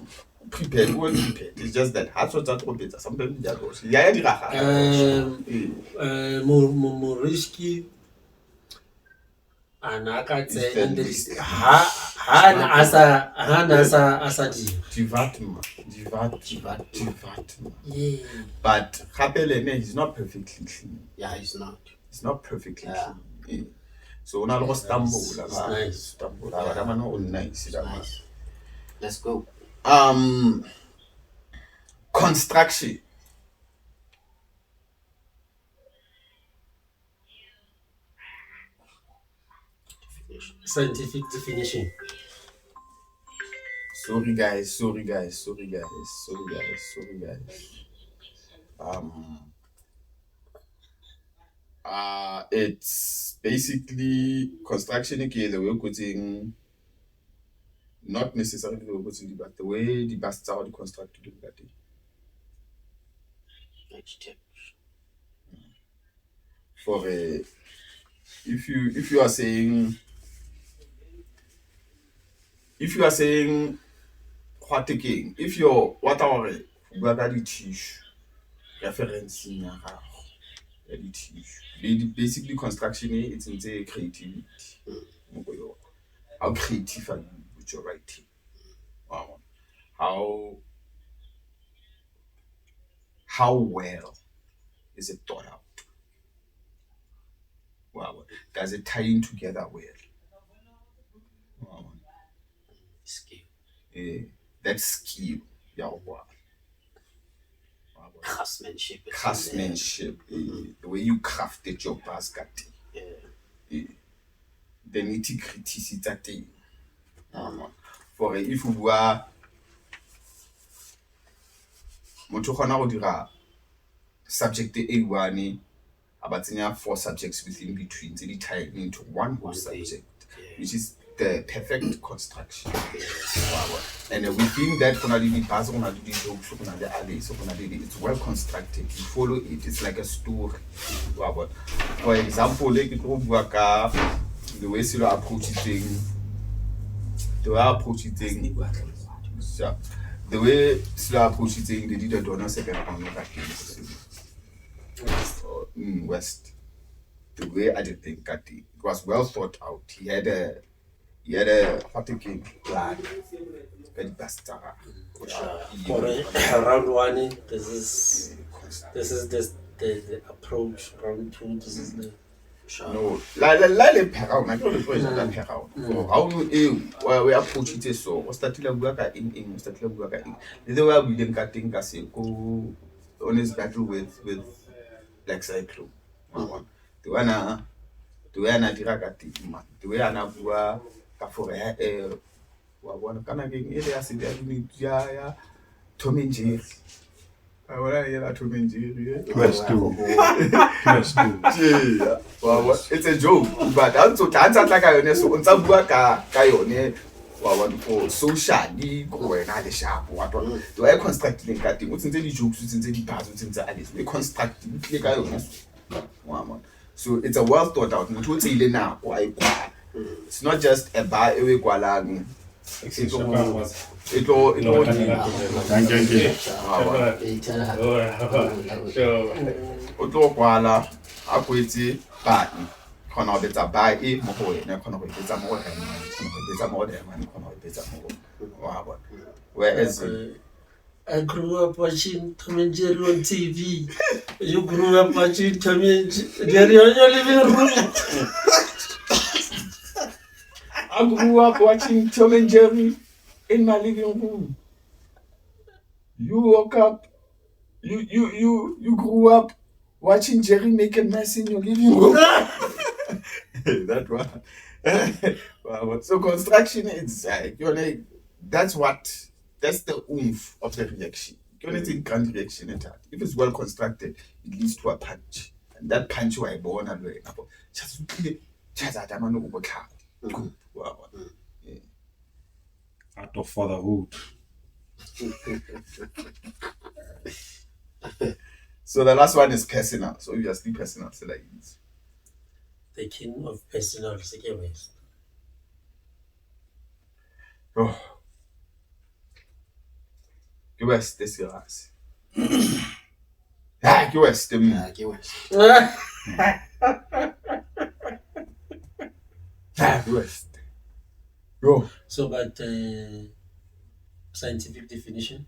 Prepared, well prepared. It's just that hard so that better. Sometimes they go. Yeah, dira. More risky. And I can't say and asa di. Divat. Yeah. But Kapelene is not perfectly clean. Yeah, it's not. It's not perfectly Yeah. clean. So una lo stumble. It's nice. Stumble. It's nice. Let's go. Construction. Scientific definition. Sorry guys. It's basically construction again, the way putting not necessarily the way putting but the way the basts are constructed that day. For if you are saying what again, if you're what are the tissue referencing the tissue, basically construction it's in the creativity. How creative are you with your writing? Wow. How well is it thought out? Wow. Does it tie in together well? Wow. Skill. That skill. Yeah, wow. Craftsmanship. The way you crafted your basket. The nitty-gritty that thing. For if you were motho khona go dira subject A1 about 4 subjects within between they tie into one whole subject, which is the perfect construction. And within that it's well constructed. You follow it, it's like a story. For example, like the way you approach things, the way you approach things, they did a donor second round West. The way I did think it was well thought out. He had a what again plan. Very best. Round 1, this is the approach. Round 2, this is the no. La perao. I don't know the perao. How we approach it so. We started to work in. The way we didn't get things as go on his battle with Black Cyclone. The way na dira ka teng man. The way ana bua ka for wa bona kana ke ile ya se ya Tom and Jerry. Wala ya Tom and Jerry. Quest 2. Yeah. Wow, it's a joke, but also tantsa tla ka yone so ntsa bua ka yone wa for socially go wena le sharp wa tona. The way constructing ka teng o tsentse di jokes o tsentse di bars o tsentse a le constructing le ka yone. Wow. So it's a well thought out. It's not just a bar away kwalang. Kwala akwetse bani khona go betsa ba mo go ene khona go betsa mo go ene khona go betsa mo go ene khona go betsa mo go wa bona. Whereas I grew up watching Tom and Jerry on TV. You grew up watching Tom and Jerry on your living room. I grew up watching Tom and Jerry in my living room. You woke up. You grew up watching Jerry make a mess in your living room. That one. So construction is that's the oomph of the reaction. You're not in grand reaction at that. If it's well constructed, it leads to a punch. And that punch you are born and way. Just Out of fatherhood. So the last one is personal. So obviously personal. So like this. The king of personal securities. Oh. US this year. US them. US. Yo, So, but scientific definition.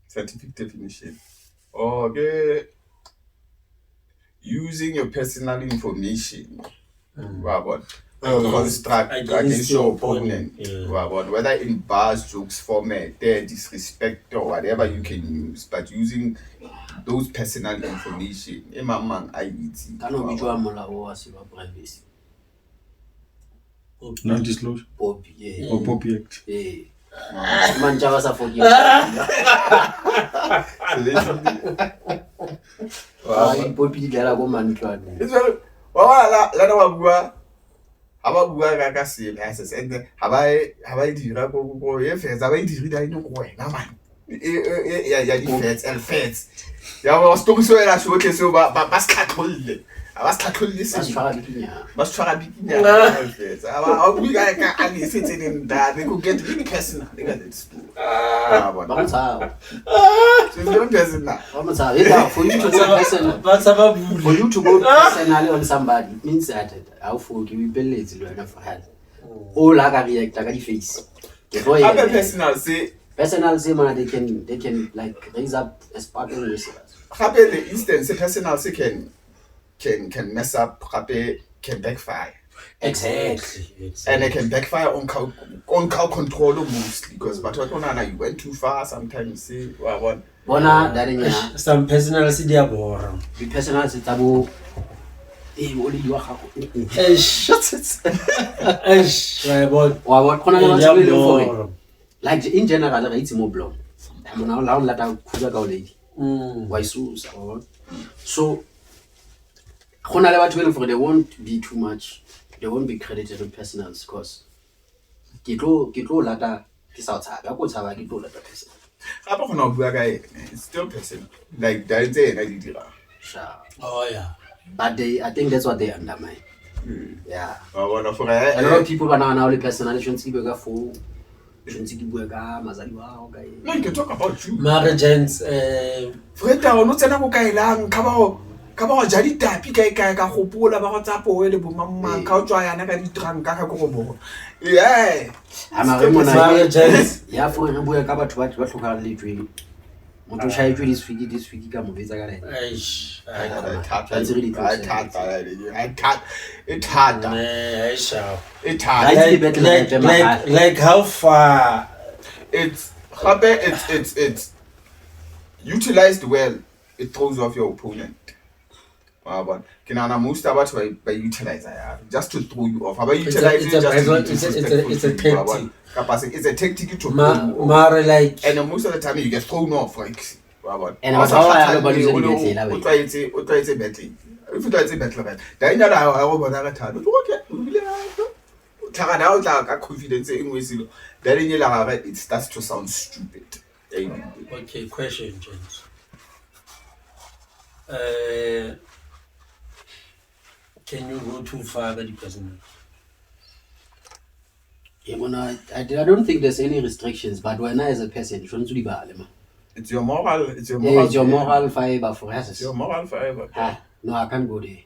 scientific definition. Okay, using your personal information. Wabon. Construct against your opponent. Yeah. Wabon. Whether in bars, jokes, format, disrespect or whatever you can use, but using those personal information. Emamang IET. Ka no bitswa molao wa se wa privacy. Non-disclosure. Poppy, yeah. Or Poppy Act. Yeah. Man java sa forgive. Poppy di dlala ko mantlwane. It's very wa la wa bua ha ba bua ka serious and ha ba dira go e fetsa ba dira ine go wena man ya di fets ya wa story so era so ke so ba skakholle ba skakholle se ba tshwara bikinya fets aba bua ka ali fetse in that they could get really personal they got it Ba go tsao. so it's very personal Ba mo tsao. For you to go personal. But some For you to go personally on somebody it means that how for you ipeletse le wena for health. O la ka react ka di face. Ke go other ye. personal say Personal say man they can like raise up a sparkling whistles. happen the instance personal say can mess up can backfire Exactly. and it can backfire on cow control mostly because but what you went too far sometimes see what Bona darinya some personal si dia bora. be personal se tabo o le di wa gago. Shut it. Right, but Wa wa khona le batho be le for bora. like in general ga itse mo blog. Mona la on lata khuza ka o lady. Mm. Why so khona le batho be le for they won't be too much. They won't be credited on personals because ke tlo lata ke sa tsaba go tsaba ke tlo lata personal. gape go na bua ka it's still personal like that is ena di dira Sure. Oh yeah. But I think that's what they undermine. Yeah. wa bona for A lot of people ba na le personal shouldn't be ka for shouldn't be bua ka mazali wa o ka no you can talk about you Mara gents freta o no tsena go kaelang ka ba go ja ditapi kae ka gopola ba go tsa poe le bo mamang ka o tswa yana ka ditranka ka go bona yeah Mara gents ya for re bua ka batho ba tlhoka le tweng motho sha itwe this week ka mo betsa ka lena eish. Like how far it's utilized well it throws off your opponent but most about by utilize just to throw you off but utilize it it's a tactic. It's a tactic to throw you off. Mara like And most of the time you get thrown off like And how everybody if you try to battle right then I go bona ka thado okay now ka confidence in we silo then it starts to sound stupid. okay, question James. Can you go too far with the person? I don't think there's any restrictions, but when I as a person, It's your moral. it's your moral fiber for us. It's your moral fiber. No, I can't go there.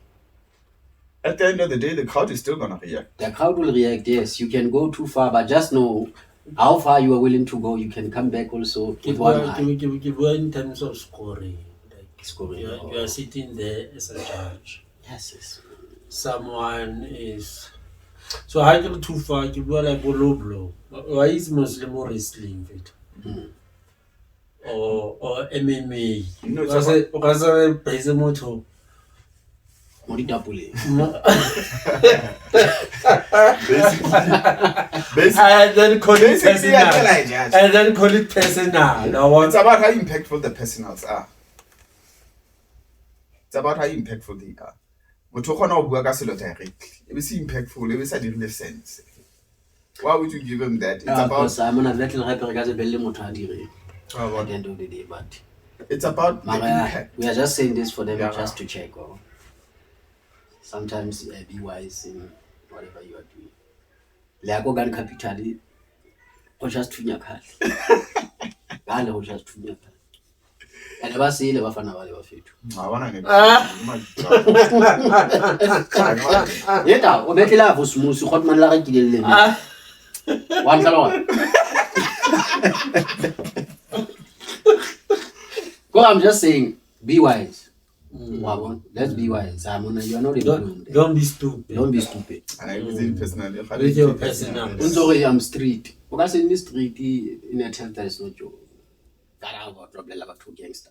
At the end of the day, the crowd is still gonna react. The crowd will react, yes. You can go too far, but just know how far you are willing to go. You can come back also with one eye. Give in terms of scoring. Like Scoring. you are sitting there as a judge. Yes. Someone is so I go too far, you go like low blow. Why is Muslim or wrestling fit? Or MMA. You know, Because I praise the motto. Basically, And then call it basically, I feel like personal. judge. And then call it personal. No It's about how impactful the personals are. It's about how impactful they are. But you cannot work as a lot directly. It was impactful. It was a different sense. Why would you give them that? It's about. because I'm on a little rapper guys a belly motor at the About end of the day, but it's about the impact. we are just saying this for them Yeah. just to check. Or sometimes be wise in whatever you are doing. Like organ capital, or just to your car. Or just to your car. And ba se le ba fana ba le ba fethu. I wanna get Yeta o betlela go smusi go tman la ga kile le. One tala. Well, I'm just saying, be wise. Let's be wise. You're not in Don't be stupid. Don't be stupid. and I use it personally. With your personality. I'm sorry, I'm street. Because in this street, in a tent, that is not your. Gangster.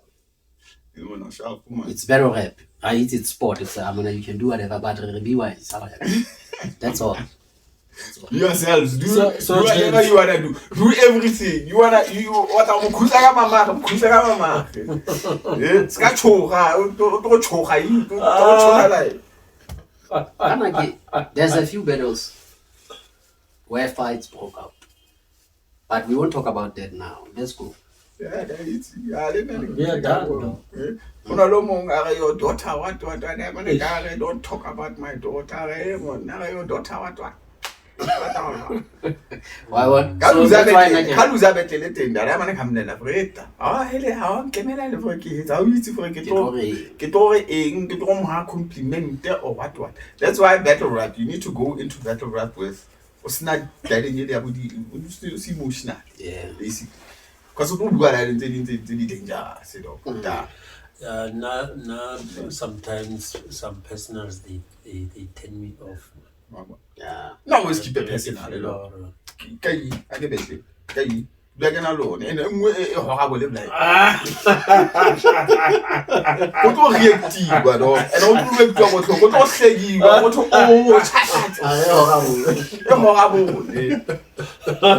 It's very rap. It's sport. It's you can do whatever, but be wise. That's all. Yourselves, do So whatever you wanna do. Do everything. You what I'm kusaga mama. It's got choka. There's a few battles where fights broke out, but we won't talk about that now. Let's go. Yeah, We are done. Your daughter, what? Don't talk about my daughter. Your daughter, what? Why what? Ka So luza that's why betle le teng dara mane ka mlela freta hele ha o nkemela le for ke tsa o itse for ke tlo eng ke tlo mo ha compliment or what. That's why battle rap, you need to go into battle rap with osna dialing ya bodi emotional. Yeah. Basic. Because o bua la le tse dangerous da. Now, sometimes some personals they turn me off. Yeah. No, always keep it personal. Kai a ke betle kai bua kana lone ene nngwe e horrible le blind go tlo reactiva no and o tlo reactiva go tlo hlegiwa go tlo e horrible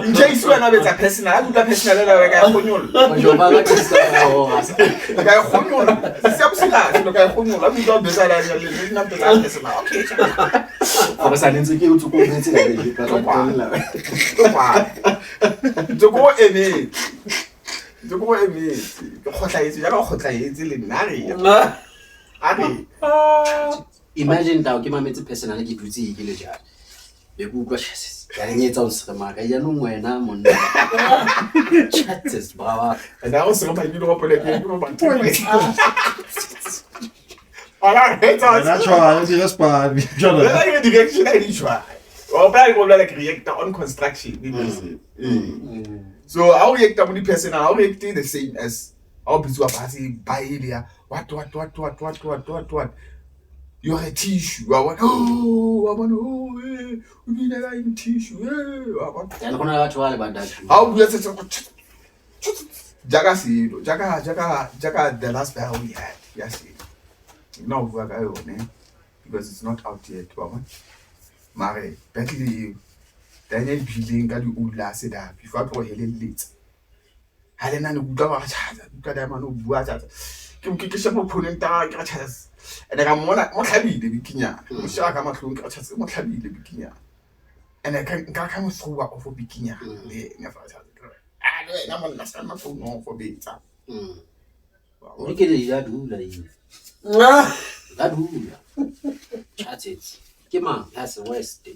in case wena betsa personal a bula personal la ka khonyola Joba ga tsisa go ka khonyola se abusika lo ka khonyola bula betsa la le na betsa personal okay Aba sa nentse ke utse ko betse la le ka to go eme ke khotlaetse ja ka khotlaetse le nna Imagine tao ke mametse personal ke dutse ke le jana. Be go utlwa chassis. Ka le nyetsa o se maka ya no wena monna. Chassis baba. and I was going to go for ala That's why I just bad. the direction I try. Or back go like reactor on construction. So our reactor with the person our reactor the same as our bizwa party baelia what you're a tissue. I want we need a in tissue. And gonna watch all about that. How we Jaga the last battle we had. Yes. No work because it's not out yet. Mare, Betty Daniel Billing got you la seda before I go late. Helena Ugawa Kadamano Buata. Kim Kisham opponent catches. And I am more happy the Bikinia. Shaka Matlun catches more happy the Bikinia. And I can't come through what for Bikinia. Never I don't understand my phone no for beta. Look at it, that do that do. That's it. Come on, that's the West.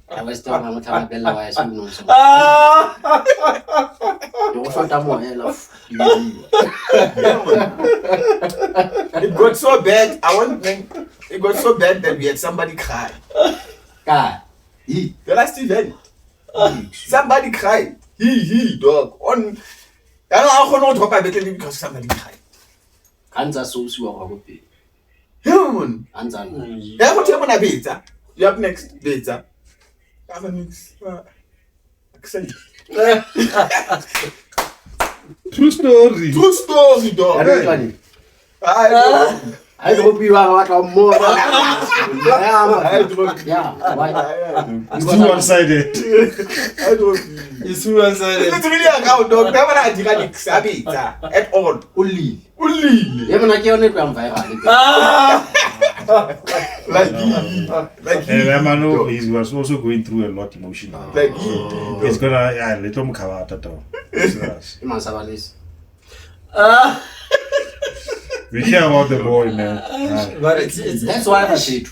I was telling my mother Bella why I soon know so. You want to more love. It got so bad. It got so bad that we had somebody cry. God. The last event. Somebody cried. He dog. On I don't know what I because somebody cried. Kansas so you Human. Anzan. Yeah, what you wanna beta? You up next, beta. Have a mix. True story. True story, dog. I hope you are what more. Yeah, why? It's too one-sided. It's too one-sided. It's really a cow dog. Never had to sabi at all. Only. Yeah, when I get on it, I'm viral. Like And Emmanuel, he was also going through a lot emotional. Like It's gonna let him cover at all. We care about the boy, man. But it's That's why I say it's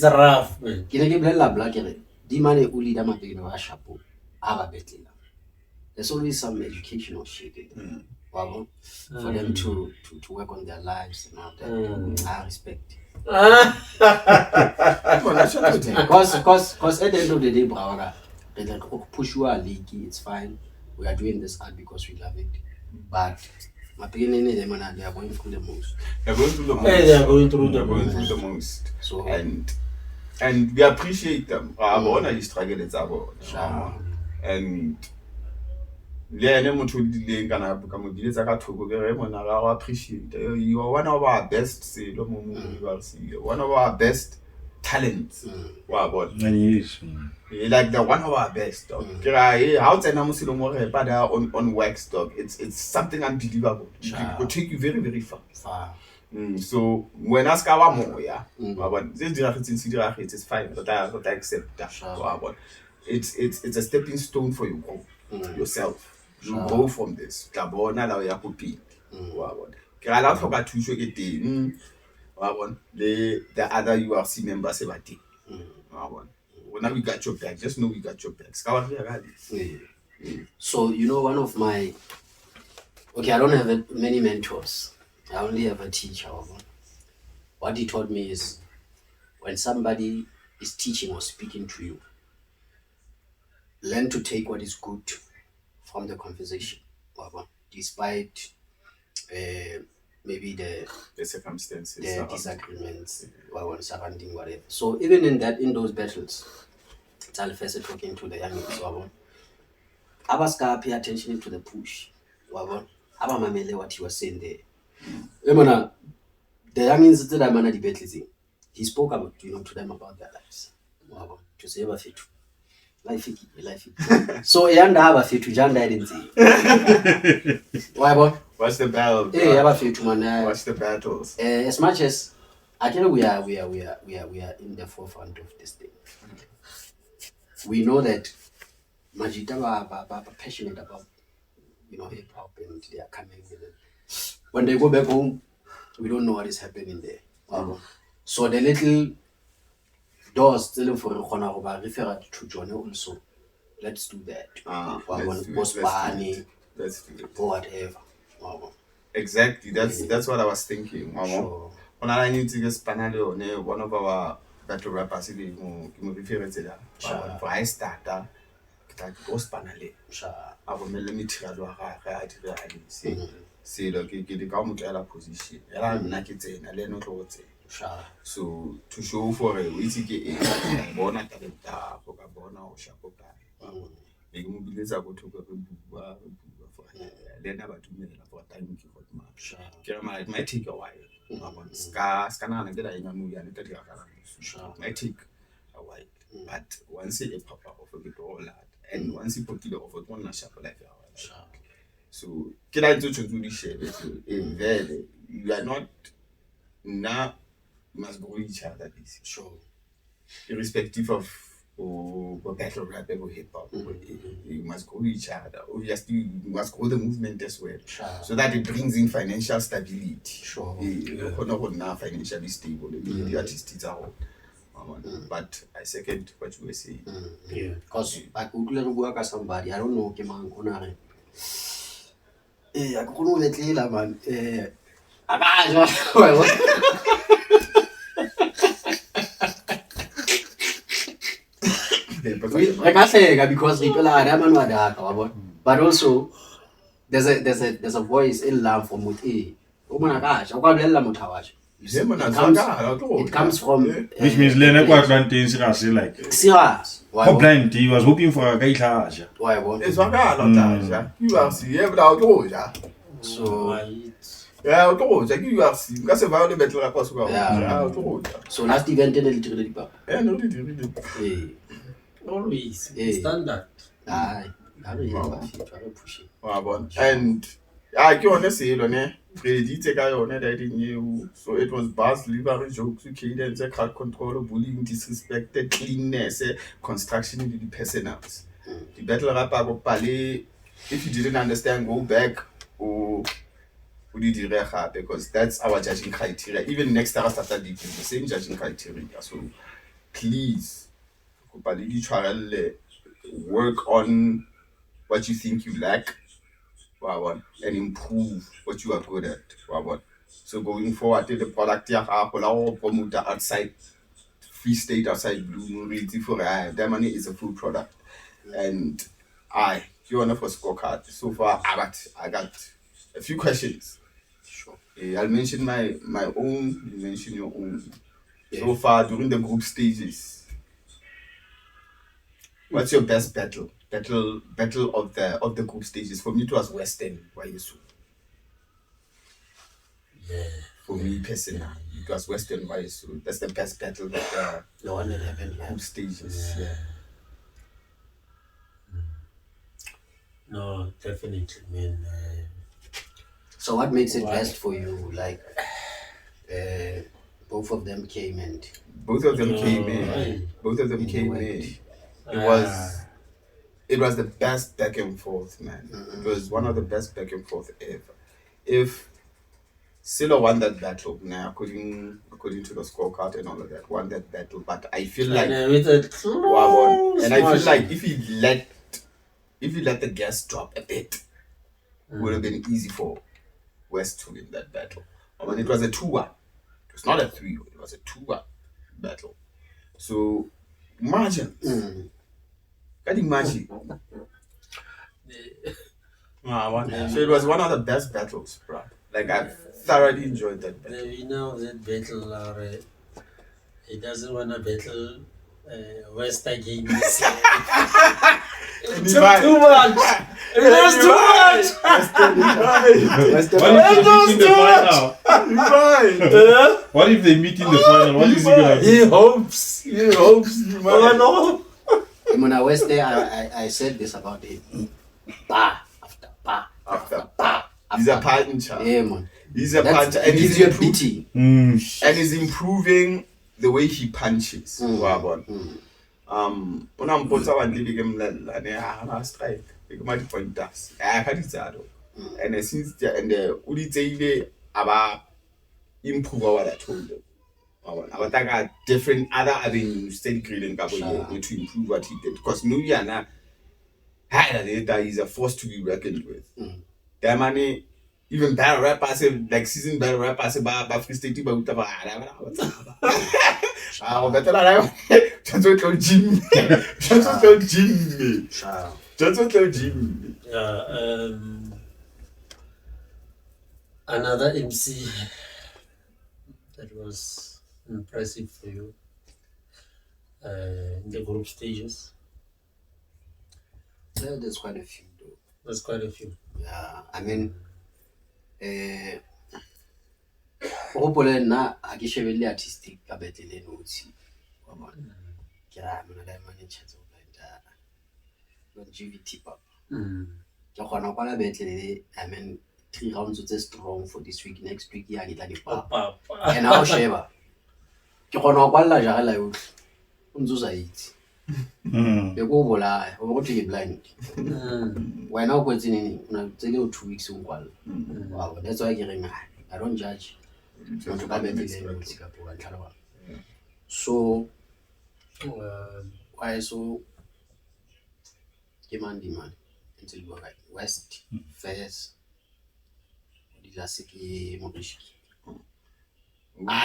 rough, man. Can I give a black? Di mane uli da mapino a shapo. Aba betlela. there's always some educational shit in there. Wow. For them to work on their lives and all that. I respect. Because at the end of the day, bro, they like push you a leaky, it's fine. We are doing this art because we love it. But my beginning they are going through the most. They're going through the most. They are going through They're the going through most. the most. So and we appreciate them. Abona struggle it's about. And le ene motho le dileng kana ka mo diletsa ka thoko ke re mona ga appreciate. You are one of our best selo mo university. One of our best talents. Wa bona. Yes. Like the one of our best dog. How tsena mo selo mo re pa on wax dog. It's something unbelievable. It will take you very very far. So when ask our moya, it's fine. But I accept that. It's a stepping stone for you yourself. You grow from this. The other URC members now we got your back. Just know we got your back. So one of my I don't have many mentors. I only have a teacher. What he taught me is when somebody is teaching or speaking to you, learn to take what is good from the conversation, despite maybe the circumstances, the disagreements, surrounding whatever. So even in those battles, I'll first talking to the youngins. Abaska pay attention to the push. Abamamele what he was saying there. The youngins that I'm debating, he spoke about to them about their lives. To say about it. Life. So yanda haba fitu janda idinzi. Why boy? What's the battle? Haba fitu man. What's the battles? As much as actually we are in the forefront of this thing. We know that Majita are passionate about hip hop and they are coming with it. When they go back home, we don't know what is happening there. So the little doors still for refer to Johnny also. Let's do that. Let's do it. Or whatever. Exactly. That's what I was thinking. Sure. When I need to get one of our battle rappers for I starter go spanale. I will material say look get the position. So to show for a witty bona talenta for bona or shapoka. Make mobilize go to go then about 2 minutes for time for might take a while. Scanner get a movie and might take a while. But once a papa of a all that and once you put it over one shop like so can I do this share you are not now must go each other this Sure. Irrespective of battle rap or hip hop, you must go each other. Obviously, you must go the movement as well, so that it brings in financial stability. Sure. Financially stable. The artists are but I second what you were saying. Yeah. Because I could work as somebody. I don't know. I couldn't let Lila man. Because people are but also there's a voice in love from Muti. Oh my gosh, it comes from Which means Lena Quadrantin like serious. blind, he was hoping for a guy. Why it's you are see without so you have seen because a value battle across so last event in a little bit. Always standard. And I can only say so it was bars, livery jokes, cadence, crowd control, bullying, disrespected, cleanness, construction in the personals. The battle rapper go palais. If you didn't understand, go back or because that's our judging criteria. Even next time after the same judging criteria. So please work on what you think you lack, and improve what you are good at. So going forward, the product you have, promote outside Free State, outside Blue, really for that money is a full product. And you want for scorecard. So far, I got a few questions. Sure. I'll mention my own. You mention your own. Yeah. So far, during the group stages, what's your best battle? Battle of the group stages. For me, it was Western. Why you so? Yeah. For me personally, it was Western. Why you so? That's the best battle of the The one that happened. group stages. Yeah. No, definitely, man. So what makes it Why? best for you? Like, both of them came and Both of them No, came in. right. Both of them In came the in. way. It was the best back and forth, man. It was one of the best back and forth ever. If Silo won that battle, now according to the scorecard and all of that, won that battle. But I feel like with a close and I feel like margin. if he let the gas drop a bit, it would have been easy for West to win that battle. When it was a 2-1. It was not a 3-1, it was a 2-1 battle. So margins. Can you imagine? So it was one of the best battles, bro. Like I thoroughly enjoyed that battle. The winner of that battle, he doesn't want to battle West again. This year. It took too much. It was too much. What if they meet in the final? What is he gonna do? He hopes. Oh no. When I was there, I said this about it. Bar after bar After bar. He's a puncher. Yeah, man. He's a That's, puncher, it and gives he's you a improving. pity. And he's improving the way he punches. Unampotsa abantu bikemlalela ne ha strike bikuma pointers. Akaditsalo. And since uditseile aba improve what I told them. Abataka different other avenues steady grading to improve what he did. Because Nuyana is a force to be reckoned with. That money, even battle rappers, like season battle rappers, about Free State, but Another MC that was impressive for you in the group stages. Yeah, there's quite a few though. There's quite a few. Yeah, I mean, hopefully na a ke shebelle artistic ka betlele nothi wa bona ke ra mona la manager tso ka don't GVT papa ke gona kwa la betlele. I mean 3 rounds tse strong for this week. Next week ya ke tla di papa and now sheba ke gona kwa la jara la yotlhe o ntse sa itse be go bolaya o go thwe ke blind wena o kwetse neng una tsele o 2 weeks o kwala. Wow, that's why ke reng I don't judge. So why so ke man demand until you right West first dila se ke mobishi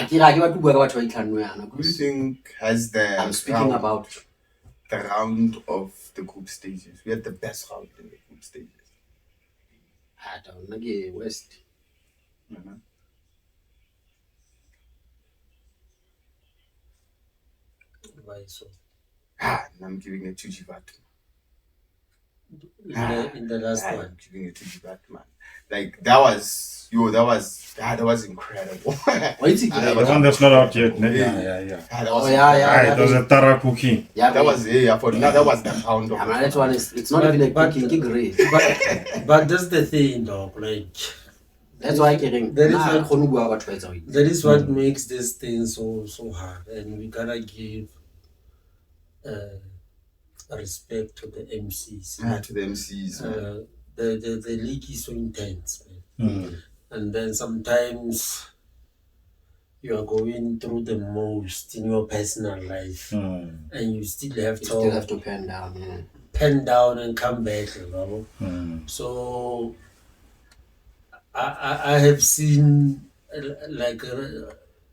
ke ra ke ba bua ka batho ba itlhanno yana. Who do you think has I'm speaking about the round of the group stages? We had the best round in the group stages. I don't know, West. Why so? I'm giving it to Jivat. In the last I'm one. giving it to Jivat, man. Like that was incredible. What is it? The one that's not out yet. Ne? That was yeah. It was a thorough cooking. Yeah, that was that was the round of I mean, that one is it's not even a cooking great. But that's the thing, dog. Like that's why I can. That is what makes this thing so hard, and we gotta give respect to the MCs. To the MCs. The league is so intense, man. And then sometimes you are going through the most in your personal life, and you still have to pen down. Yeah. pen down and come back, you know. Mm. So I have seen like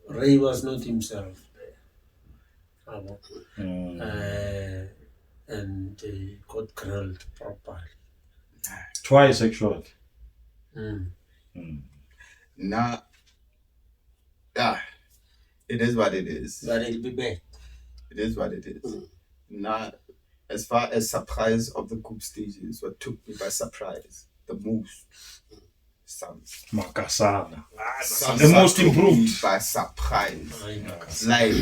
Ray was not himself there, you know. Mm. And he got grilled properly. Twice, actually. Mm. Nah, yeah, it is what it is. But it'll be back. It is what it is. Now, as far as surprise of the group stages, what took me by surprise the most, Suns. Makasana. Suns The most took me improved. by surprise. I know. Like,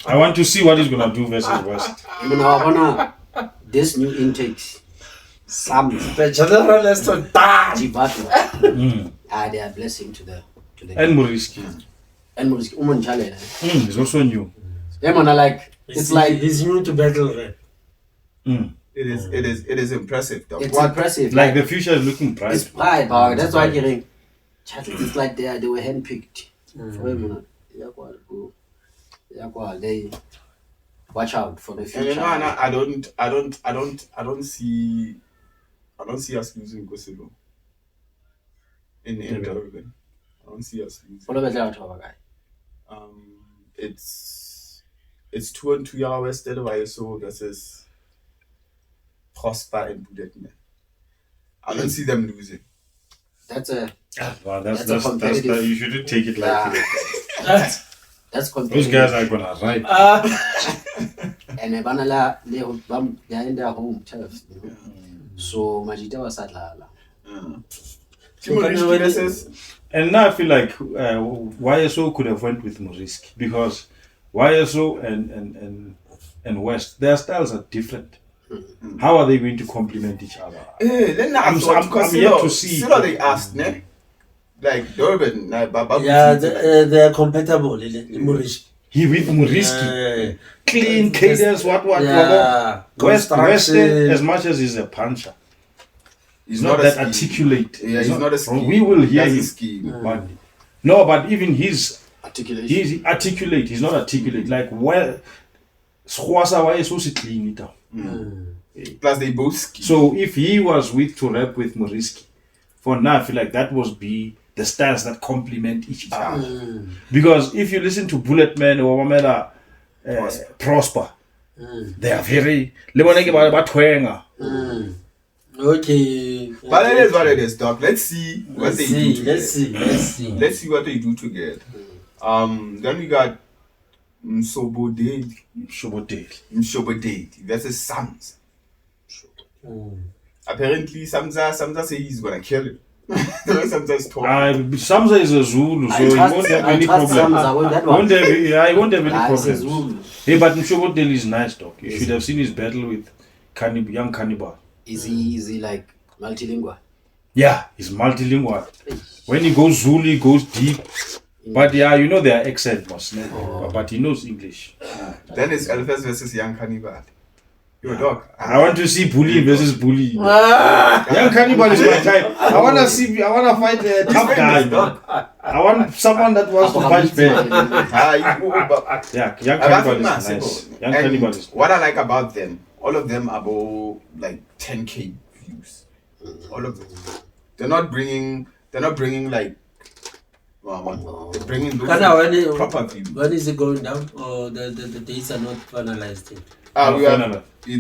I want to see what he's gonna do versus West. Even our this new intakes, some The general has to die. Jivatma, they are blessing to the And Muriski. and Muriski Umanchale. He's also new. Them are like it's like he's new to battle rap. it is impressive. Though. it's impressive. Like the future is looking it's bright. pride, but that's why I'm hearing. It's like they were handpicked. For him, they watch out for the And future. I don't see us losing Gosilo in Durban. I don't see us losing. Follow the other guy. It's 2-2 Yara Wested YSO versus Prosper and Budetne. I don't see them losing. That's a Wow, That's a competitive- you shouldn't take it like that's those competitive. guys are gonna ride. And Banala, they are in their home turf. You know? So Majita was at Lala. Timoriski versus And now I feel like YSO could have went with Muriski because YSO and West, their styles are different. How are they going to complement each other? I'm yet to see. Still they asked, ne? Like Durban, Baba. Yeah, they're compatible. Murish. He with Muriski, clean cadence, what. Yeah, Western, construction. as much as he's a puncher, He's not a that scheme. articulate. Yeah, he's not a scheme. We will hear That's a him. scheme. But, no, but even he's Articulation. articulate. He's not articulate. Like well, Squasa why is so clean it down. Plus they both scheme. So if he was with to rap with Muriski, for now I feel like that was be the styles that complement each other. Because if you listen to Bulletman or Wamela Prosper, they are very Okay. But it is what it is, Doc. Let's see what they do together. Let's see. What they do together. Then we got Msobodeli versus Sams. Apparently, Samza say he's gonna kill him. Samza's talking. Samza is a Zulu, so he won't have any problem. I won't have any problems. Hey, but Mshobodeli is nice, Doc. You should have seen his battle with young Cannibal. Is he like multilingual? Yeah, he's multilingual. When he goes Zulu, he goes deep. But yeah, you know their accent was, but he knows English. Then it's Elvis versus Young Cannibal. Yo, Doc. I want to see Bully versus Bully. Young Cannibal is my type. I want to fight a tough guy. I want someone that wants to punch back. Yeah, Young Cannibal is nice. Young Cannibal is. What I like about them, all of them are about like 10K views. All of them. They're not bringing like. They're bringing those proper views. When is it going down? Or the dates are not finalized yet?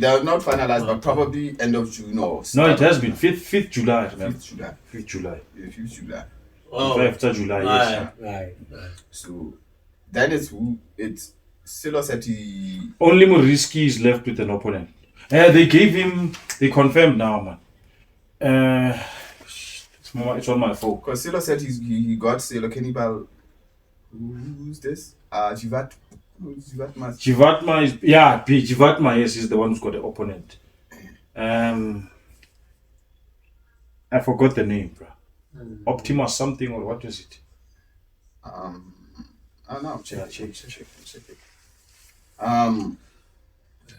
They're not finalized, but probably end of June or. No, it has been 5th July. 5th July. 5th July. Yeah, 5th July. Oh. After July, yes. Right. So that is who it's Siloseti. Only Muriski is left with an opponent. They confirmed now, man. It's on my phone. Because Silo said he got Silo Cannibal. Who's this? Jivatma. Jivatma is Jivatma, yes, is the one who's got the opponent. I forgot the name, bro. Optimus something or what is it? I don't know. Check it.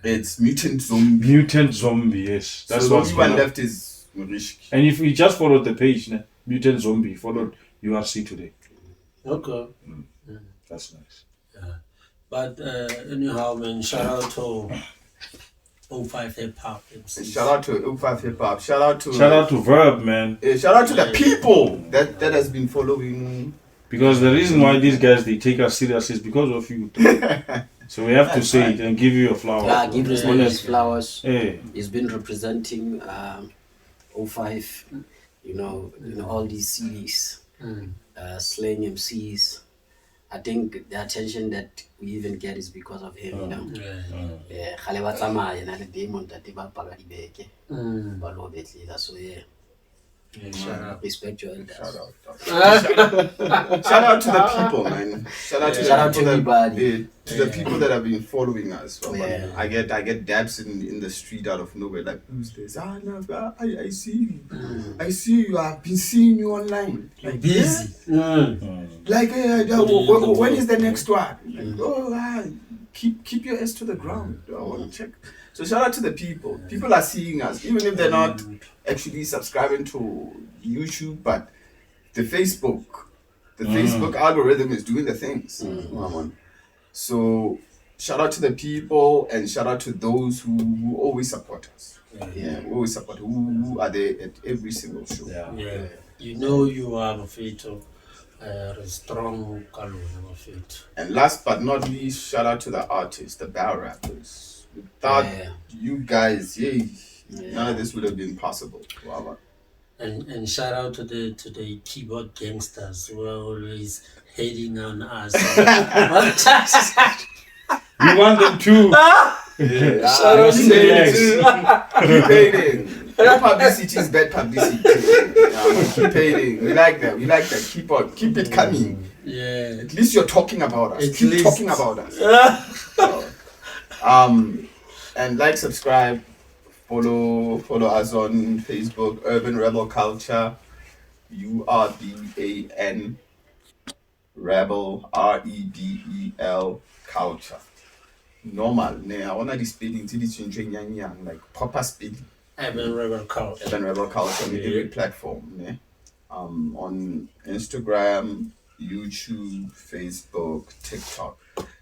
It's Mutant Zombie. Mutant Zombie, yes. That's so the what's only one left is Murishki. And if you just follow the page, Mutant Zombie, followed URC today. Okay. That's nice. Yeah. But anyhow, man, shout out to 05 Hip Hop And MCs. shout out to 05 Hip Hop. Shout out to Verb, man. shout out to the people that has been following. Because the reason why these guys they take us serious is because of you. So we have to say it and give you your flowers. Yeah, give this man his flowers. Hey. He's been representing 05, you know, all these CDs, slang MCs. I think the attention that we even get is because of him, you know. Khale ba tsamaya na le demon tate ba paka dibeke. Ba lo betlisa, so yeah. Shout out. Respect your elders. Shout out to the people, man. Shout out to the Shout out people to everybody. to the people that have been following us. Well, Yeah. I get dabs in the street out of nowhere, like, who's this? No, I see you. I see you. I've been seeing you online. Like, Busy. like, when is the next one? Like, keep your ass to the ground. I want to check. So shout out to the people. People are seeing us, even if they're not actually subscribing to YouTube, but the Facebook algorithm is doing the things. So shout out to the people and shout out to those who always support us. Who always support, who are there at every single show. Yeah. You know you are a fit strong color of it. And last but not least, shout out to the artists, the battle rappers. Without you guys, none of this would have been possible. Wow. And shout out to the keyboard gangsters who are always hating on us. We want them to. Shout out to Keep hating. Good publicity is bad publicity. Keep hating. We like that. Keep it coming. Yeah. At least you're talking about us. Keep talking about us. And like, subscribe, follow us on Facebook, Urban Rebel Culture, URBAN Rebel REBEL Culture. Normal, I wanna the spelling till it's young, like proper spelling. Urban Rebel Culture. Urban Rebel Culture on every platform. On Instagram, YouTube, Facebook, TikTok.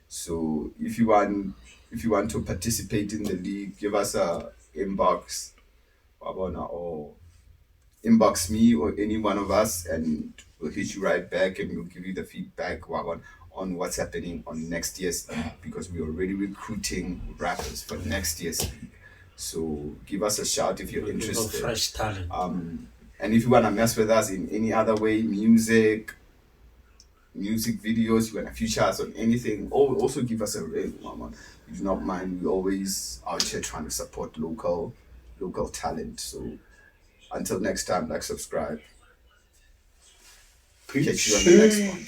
So if you want to participate in the league, give us a inbox, or inbox me or any one of us, and we'll hit you right back and we'll give you the feedback on what's happening on next year's league, because we're already recruiting rappers for next year's league. So give us a shout if you're interested. Fresh talent. And if you want to mess with us in any other way, music videos, you want to feature us on anything, also give us a ring, mama. We do not mind. We always out here trying to support local talent. So until next time, like, subscribe. Catch you on the next one.